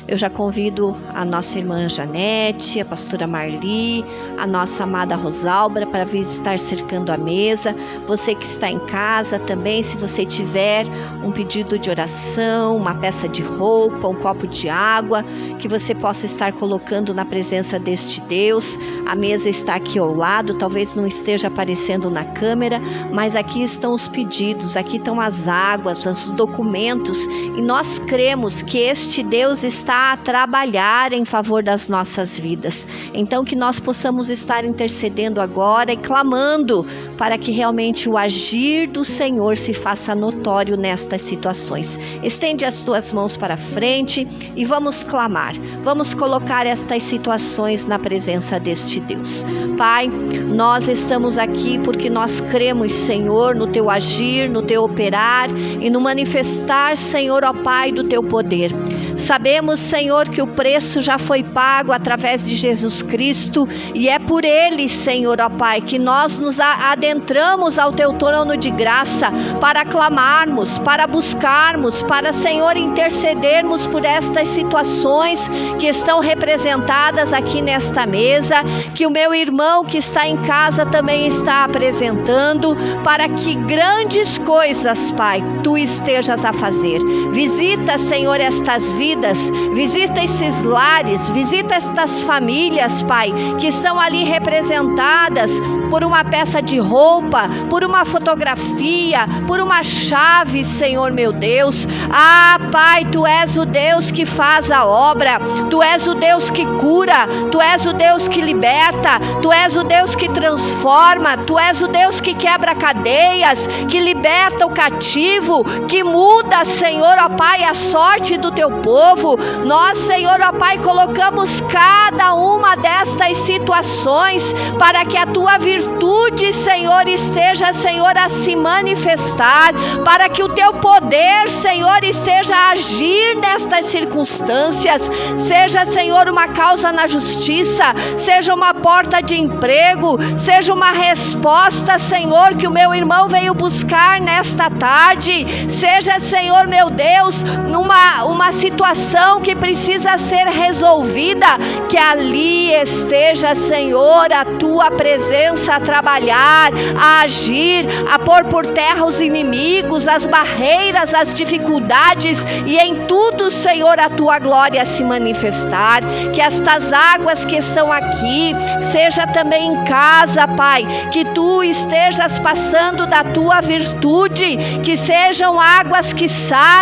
Eu já convido a nossa irmã Janete, a pastora Marli, a nossa amada Rosalba para vir estar cercando a mesa. Você que está em casa também, se você tiver um pedido de oração, uma peça de roupa, um copo de água, que você possa estar colocando na presença deste Deus. A mesa está aqui ao lado, talvez não esteja aparecendo na câmera, mas aqui estão os pedidos, aqui estão as águas, os documentos, e nós cremos que este Deus está a trabalhar em favor das nossas vidas. Então que nós possamos estar intercedendo agora e clamando para que realmente o agir do Senhor se faça notório nestas situações. Estende as tuas mãos para frente e vamos clamar. Vamos colocar estas situações na presença deste Deus. Pai, nós estamos aqui porque nós cremos, Senhor, no teu agir, no teu operar e no manifestar, Senhor, ó Pai, do teu poder. Sabemos, Senhor, que o preço já foi pago através de Jesus Cristo e é por Ele, Senhor, ó Pai, que nós nos adentramos ao Teu trono de graça para clamarmos, para buscarmos, para, Senhor, intercedermos por estas situações que estão representadas aqui nesta mesa, que o meu irmão que está em casa também está apresentando, para que grandes coisas, Pai, Tu estejas a fazer. Visita, Senhor, estas vidas, visita esses lares, visita estas famílias, Pai, que estão ali representadas por uma peça de roupa, por uma fotografia, por uma chave, Senhor meu Deus. Ah, Pai, Tu és o Deus que faz a obra, Tu és o Deus que cura, Tu és o Deus que liberta, Tu és o Deus que transforma, Tu és o Deus que quebra cadeias, que liberta o cativo, que muda, Senhor, ó Pai, a sorte do Teu povo. Nós, Senhor, ó Pai, colocamos cada uma destas situações para que a Tua virtude, Senhor, esteja, Senhor, a se manifestar, para que o Teu poder, Senhor, esteja a agir nestas circunstâncias, seja, Senhor, uma causa na justiça, seja uma porta de emprego, seja uma resposta, Senhor, que o meu irmão veio buscar nesta tarde, seja, Senhor, meu Deus, uma situação que precisa ser resolvida, que ali esteja, Senhor, a Tua presença a trabalhar, a agir, a pôr por terra os inimigos, as barreiras, as dificuldades, e em tudo, Senhor, a Tua glória se manifestar. Que estas águas que estão aqui, seja também em casa, Pai, que Tu estejas passando da Tua virtude, que sejam águas que saram,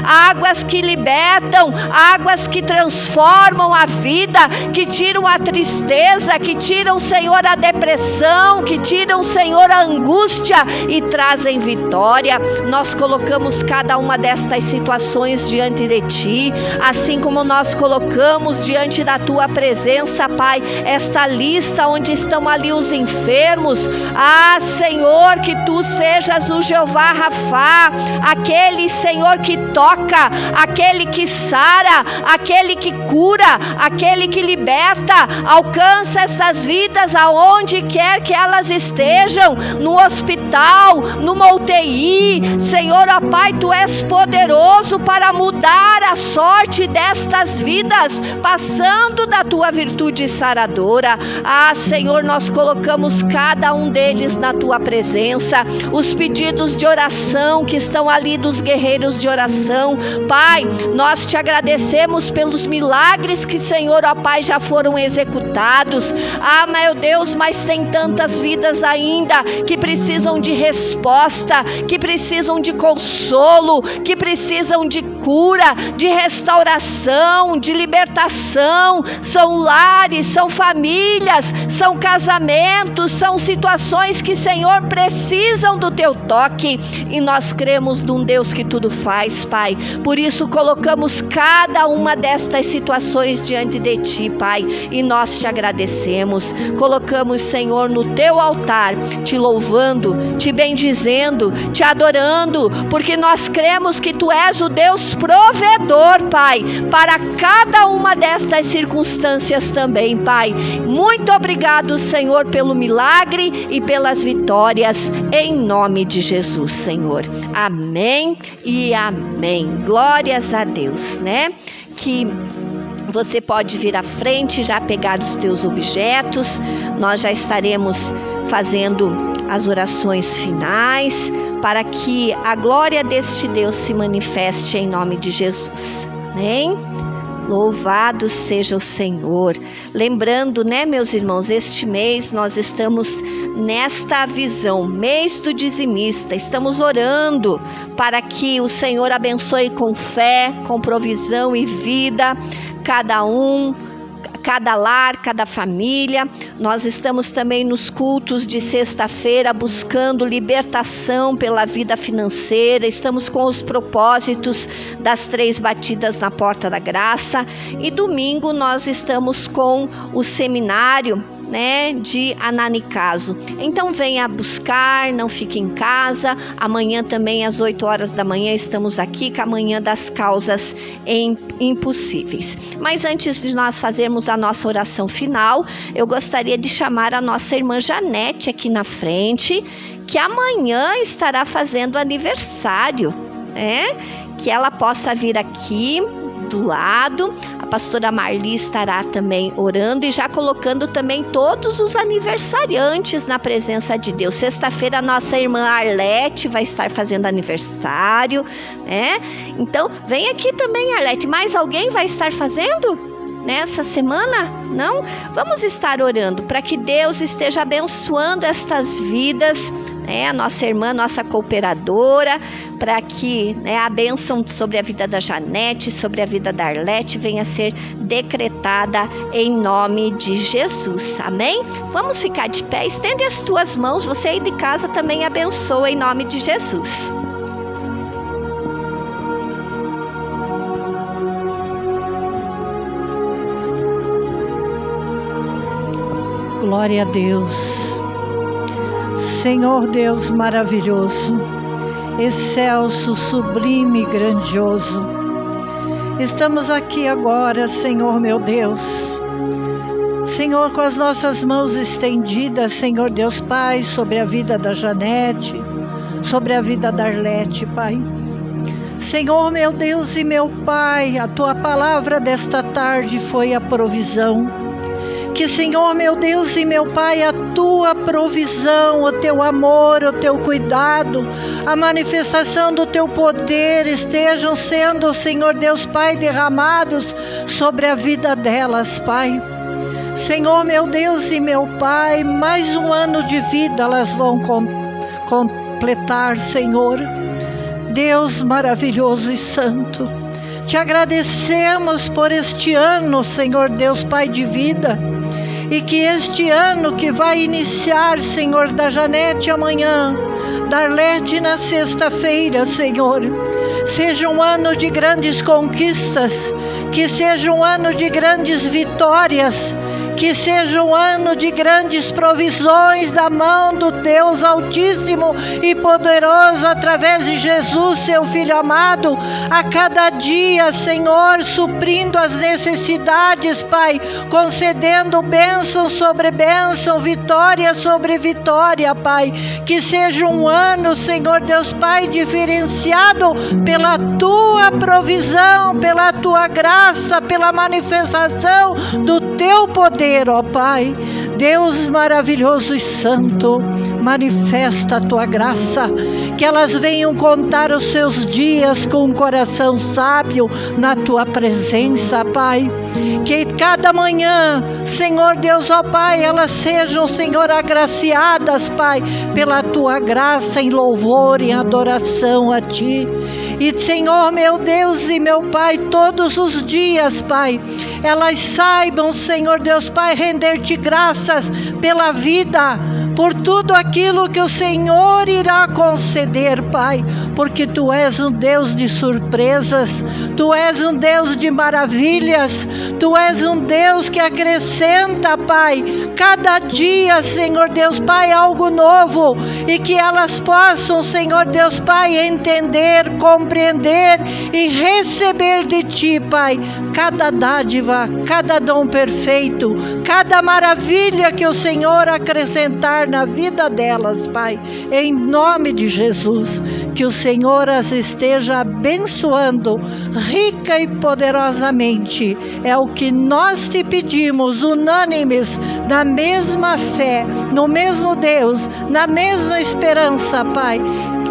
águas que libertam, águas que transformam a vida, que tiram a tristeza, que tiram, Senhor, a depressão, que tiram, Senhor, a angústia e trazem vitória. Nós colocamos cada uma destas situações diante de Ti, assim como nós colocamos diante da Tua presença, Pai, esta lista onde estão ali os enfermos. Ah, Senhor, que Tu sejas o Jeová Rafá, aquele, Senhor, que toca, aquele que sara, aquele que cura, aquele que liberta. Alcança essas vidas aonde quer que elas estejam, no hospital, hospital, numa UTI. Senhor, ó Pai, Tu és poderoso para mudar a sorte destas vidas, passando da Tua virtude saradora. Ah, Senhor, nós colocamos cada um deles na Tua presença, os pedidos de oração que estão ali dos guerreiros de oração. Pai, nós Te agradecemos pelos milagres que, Senhor, ó Pai, já foram executados. Ah, meu Deus, mas tem tantas vidas ainda que precisam de resposta, que precisam de consolo, que precisam de cura, de restauração, de libertação. São lares, são famílias, são casamentos, são situações que, Senhor, precisam do Teu toque, e nós cremos num Deus que tudo faz, Pai. Por isso colocamos cada uma destas situações diante de Ti, Pai, e nós Te agradecemos. Colocamos, Senhor, no Teu altar, Te louvando, Te bendizendo, Te adorando, porque nós cremos que Tu és o Deus provedor, Pai, para cada uma destas circunstâncias também, Pai. Muito obrigado, Senhor, pelo milagre e pelas vitórias, em nome de Jesus, Senhor. Amém e amém. Glórias a Deus, né? Que você pode vir à frente, já pegar os teus objetos. Nós já estaremos fazendo as orações finais, para que a glória deste Deus se manifeste em nome de Jesus. Amém? Louvado seja o Senhor. Lembrando, né, meus irmãos, este mês nós estamos nesta visão, mês do dizimista. Estamos orando para que o Senhor abençoe com fé, com provisão e vida, cada um, cada lar, cada família. Nós estamos também nos cultos de sexta-feira buscando libertação pela vida financeira. Estamos com os propósitos das 3 batidas na porta da graça. E domingo nós estamos com o seminário, né, de Ananicaso. Então venha buscar, não fique em casa. Amanhã também às 8 horas da manhã estamos aqui com a manhã das causas impossíveis. Mas antes de nós fazermos a nossa oração final, eu gostaria de chamar a nossa irmã Janete aqui na frente, que amanhã estará fazendo aniversário, né? Que ela possa vir aqui do lado. A pastora Marli estará também orando e já colocando também todos os aniversariantes na presença de Deus. Sexta-feira a nossa irmã Arlete vai estar fazendo aniversário, né? Então vem aqui também, Arlete. Mais alguém vai estar fazendo nessa semana? Não? Vamos estar orando para que Deus esteja abençoando estas vidas, né, a nossa irmã, nossa cooperadora, para que, né, a bênção sobre a vida da Janete, sobre a vida da Arlete venha a ser decretada em nome de Jesus. Amém? Vamos ficar de pé, estende as tuas mãos, você aí de casa também abençoa em nome de Jesus. Glória a Deus. Senhor Deus maravilhoso, excelso, sublime e grandioso. Estamos aqui agora, Senhor meu Deus. Senhor, com as nossas mãos estendidas, Senhor Deus Pai, sobre a vida da Janete, sobre a vida da Arlete, Pai. Senhor meu Deus e meu Pai, a Tua palavra desta tarde foi a provisão. Que, Senhor, meu Deus e meu Pai, a Tua provisão, o Teu amor, o Teu cuidado, a manifestação do Teu poder estejam sendo, Senhor Deus Pai, derramados sobre a vida delas, Pai. Senhor, meu Deus e meu Pai, mais um ano de vida elas vão completar, Senhor. Deus maravilhoso e santo, Te agradecemos por este ano, Senhor Deus Pai de vida. E que este ano que vai iniciar, Senhor, da Janete amanhã, da Arlete na sexta-feira, Senhor, seja um ano de grandes conquistas, que seja um ano de grandes vitórias, que seja um ano de grandes provisões da mão do Deus Altíssimo e Poderoso, através de Jesus, seu Filho amado, a cada dia, Senhor, suprindo as necessidades, Pai, concedendo bênção sobre bênção, vitória sobre vitória, Pai. Que seja um ano, Senhor Deus Pai, diferenciado pela Tua provisão, pela Tua graça, pela manifestação do Teu poder, ó Pai. Deus maravilhoso e santo, manifesta a Tua graça, que elas venham contar os seus dias com um coração sábio na Tua presença, Pai. Que cada manhã, Senhor Deus, ó Pai, elas sejam, Senhor, agraciadas, Pai, pela Tua graça em louvor e adoração a Ti. E, Senhor, meu Deus e meu Pai, todos os dias, Pai, elas saibam, Senhor Deus, Pai, render-Te graças pela vida, por tudo aquilo que o Senhor irá conceder, Pai, porque Tu és um Deus de surpresas, Tu és um Deus de maravilhas, Tu és um Deus que acrescenta, Pai, cada dia, Senhor Deus Pai, algo novo, e que elas possam, Senhor Deus Pai, entender, compreender e receber de Ti, Pai, cada dádiva, cada dom perfeito, cada maravilha que o Senhor acrescentar na vida delas, Pai, em nome de Jesus. Que o Senhor as esteja abençoando rica e poderosamente. É o que nós Te pedimos, unânimes, na mesma fé, no mesmo Deus, na mesma esperança, Pai,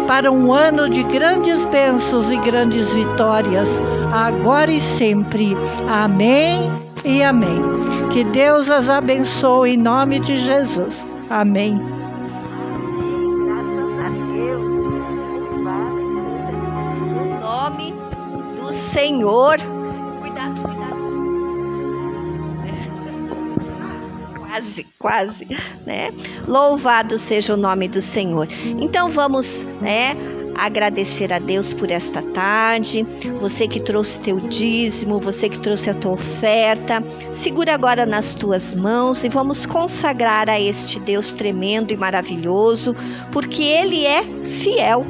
para um ano de grandes bênçãos e grandes vitórias, agora e sempre. Amém e amém. Que Deus as abençoe em nome de Jesus. Amém. Graças a Deus. No nome do Senhor. Cuidado. Quase, né? Louvado seja o nome do Senhor. Então vamos, agradecer a Deus por esta tarde. Você que trouxe teu dízimo, você que trouxe a tua oferta, segura agora nas tuas mãos e vamos consagrar a este Deus tremendo e maravilhoso, porque Ele é fiel.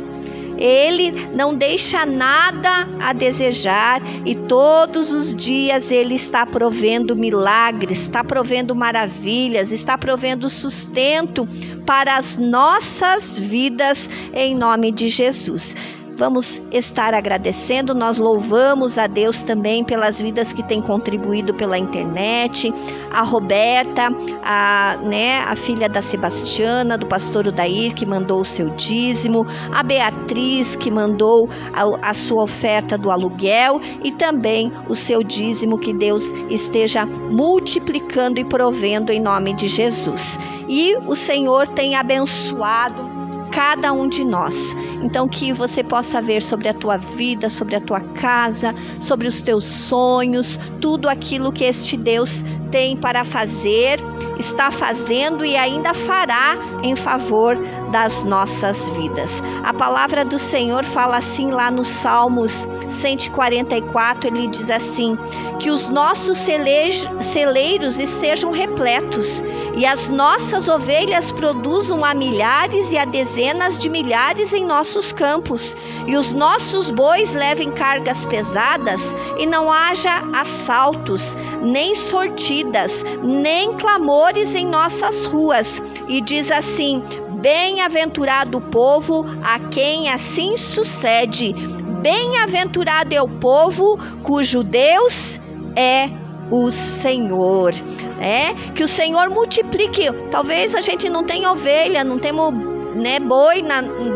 Ele não deixa nada a desejar e todos os dias Ele está provendo milagres, está provendo maravilhas, está provendo sustento para as nossas vidas em nome de Jesus. Vamos estar agradecendo, nós louvamos a Deus também pelas vidas que têm contribuído pela internet, a Roberta, a filha da Sebastiana, do pastor Odair, que mandou o seu dízimo, a Beatriz, que mandou a sua oferta do aluguel e também o seu dízimo, que Deus esteja multiplicando e provendo em nome de Jesus. E o Senhor tem abençoado cada um de nós. Então que você possa ver sobre a tua vida, sobre a tua casa, sobre os teus sonhos, tudo aquilo que este Deus tem para fazer, está fazendo e ainda fará em favor das nossas vidas. A palavra do Senhor fala assim lá no Salmos 144, ele diz assim: que os nossos celeiros estejam repletos e as nossas ovelhas produzam a milhares e a dezenas de milhares em nossos campos, e os nossos bois levem cargas pesadas e não haja assaltos, nem sortidas, nem clamores em nossas ruas. E diz assim: bem-aventurado o povo a quem assim sucede. Bem-aventurado é o povo cujo Deus é o Senhor. Que o Senhor multiplique. Talvez a gente não tenha ovelha, não temos boi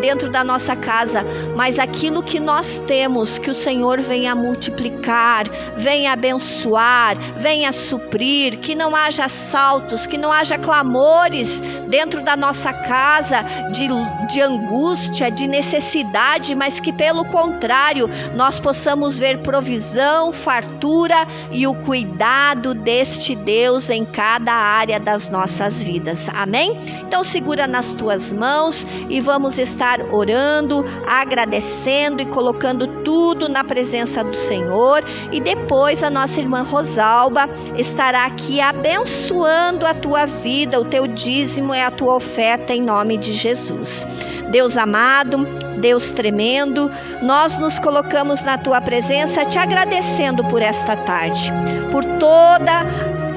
dentro da nossa casa, mas aquilo que nós temos, que o Senhor venha multiplicar, venha abençoar, venha suprir, que não haja assaltos, que não haja clamores dentro da nossa casa de angústia, de necessidade, mas que pelo contrário nós possamos ver provisão, fartura e o cuidado deste Deus em cada área das nossas vidas. Amém? Então segura nas tuas mãos mãos e vamos estar orando, agradecendo e colocando tudo na presença do Senhor. E depois a nossa irmã Rosalba estará aqui abençoando a tua vida, o teu dízimo é a tua oferta em nome de Jesus. Deus amado, Deus tremendo, nós nos colocamos na tua presença te agradecendo por esta tarde, por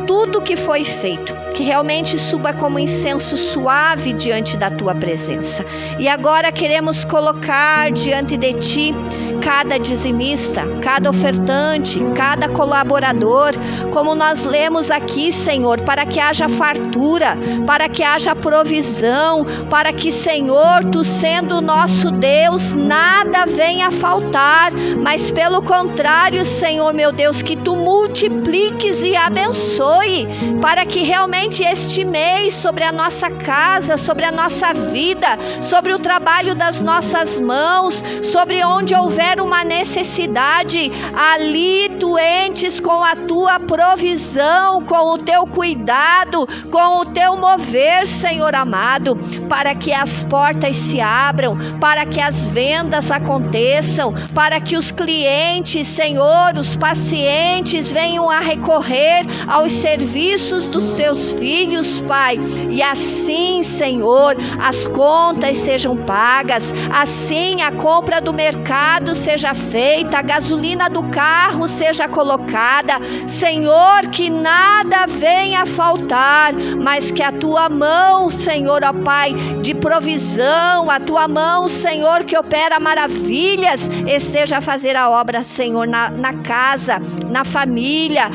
tudo que foi feito, que realmente suba como incenso suave diante da tua presença. E agora queremos colocar diante de ti cada dizimista, cada ofertante, cada colaborador, como nós lemos aqui, Senhor, para que haja fartura, para que haja provisão, para que, Senhor, tu sendo o nosso Deus, nada venha a faltar, mas pelo contrário, Senhor meu Deus, que tu multipliques e abençoe, para que realmente este mês sobre a nossa casa, sobre a nossa vida, sobre o trabalho das nossas mãos, sobre onde houver uma necessidade, ali tu entres com a tua provisão, com o teu cuidado, com o teu mover, Senhor amado, para que as portas se abram, para que as vendas aconteçam, para que os clientes, Senhor, os pacientes venham a recorrer aos serviços dos teus filhos, Pai, e assim, Senhor, as contas sejam pagas, assim a compra do mercado seja feita, a gasolina do carro seja colocada, Senhor, que nada venha a faltar, mas que a tua mão, Senhor, ó Pai, de provisão, a tua mão, Senhor, que opera maravilhas, esteja a fazer a obra, Senhor, na casa, na família,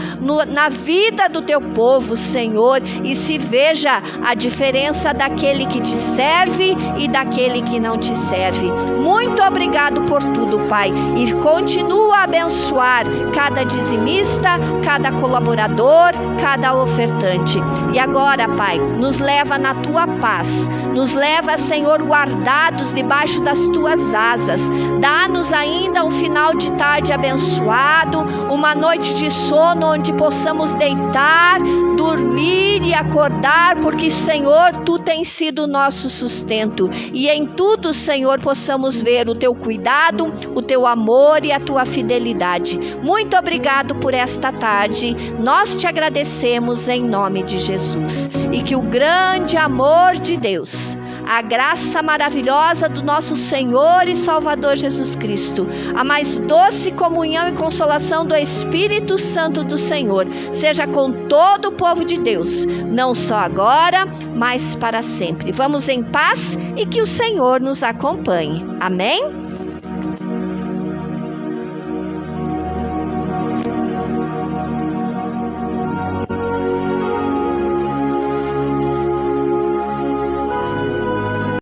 na vida do teu povo, Senhor, e se veja a diferença daquele que te serve e daquele que não te serve. Muito obrigado por tudo, Pai, e continua a abençoar cada dizimista, cada colaborador, cada ofertante. E agora, Pai, nos leva na tua paz, nos leva, Senhor, guardados debaixo das tuas asas. Dá-nos ainda um final de tarde abençoado, uma noite de sono onde possamos deitar, dormir e acordar, porque, Senhor, tu tens sido o nosso sustento, e em tudo, Senhor, possamos ver o teu cuidado, o teu amor e a tua fidelidade. Muito obrigado por esta tarde, nós te agradecemos em nome de Jesus, e que o grande amor de Deus, a graça maravilhosa do nosso Senhor e Salvador Jesus Cristo, a mais doce comunhão e consolação do Espírito Santo do Senhor, seja com todo o povo de Deus, não só agora, mas para sempre. Vamos em paz e que o Senhor nos acompanhe. Amém?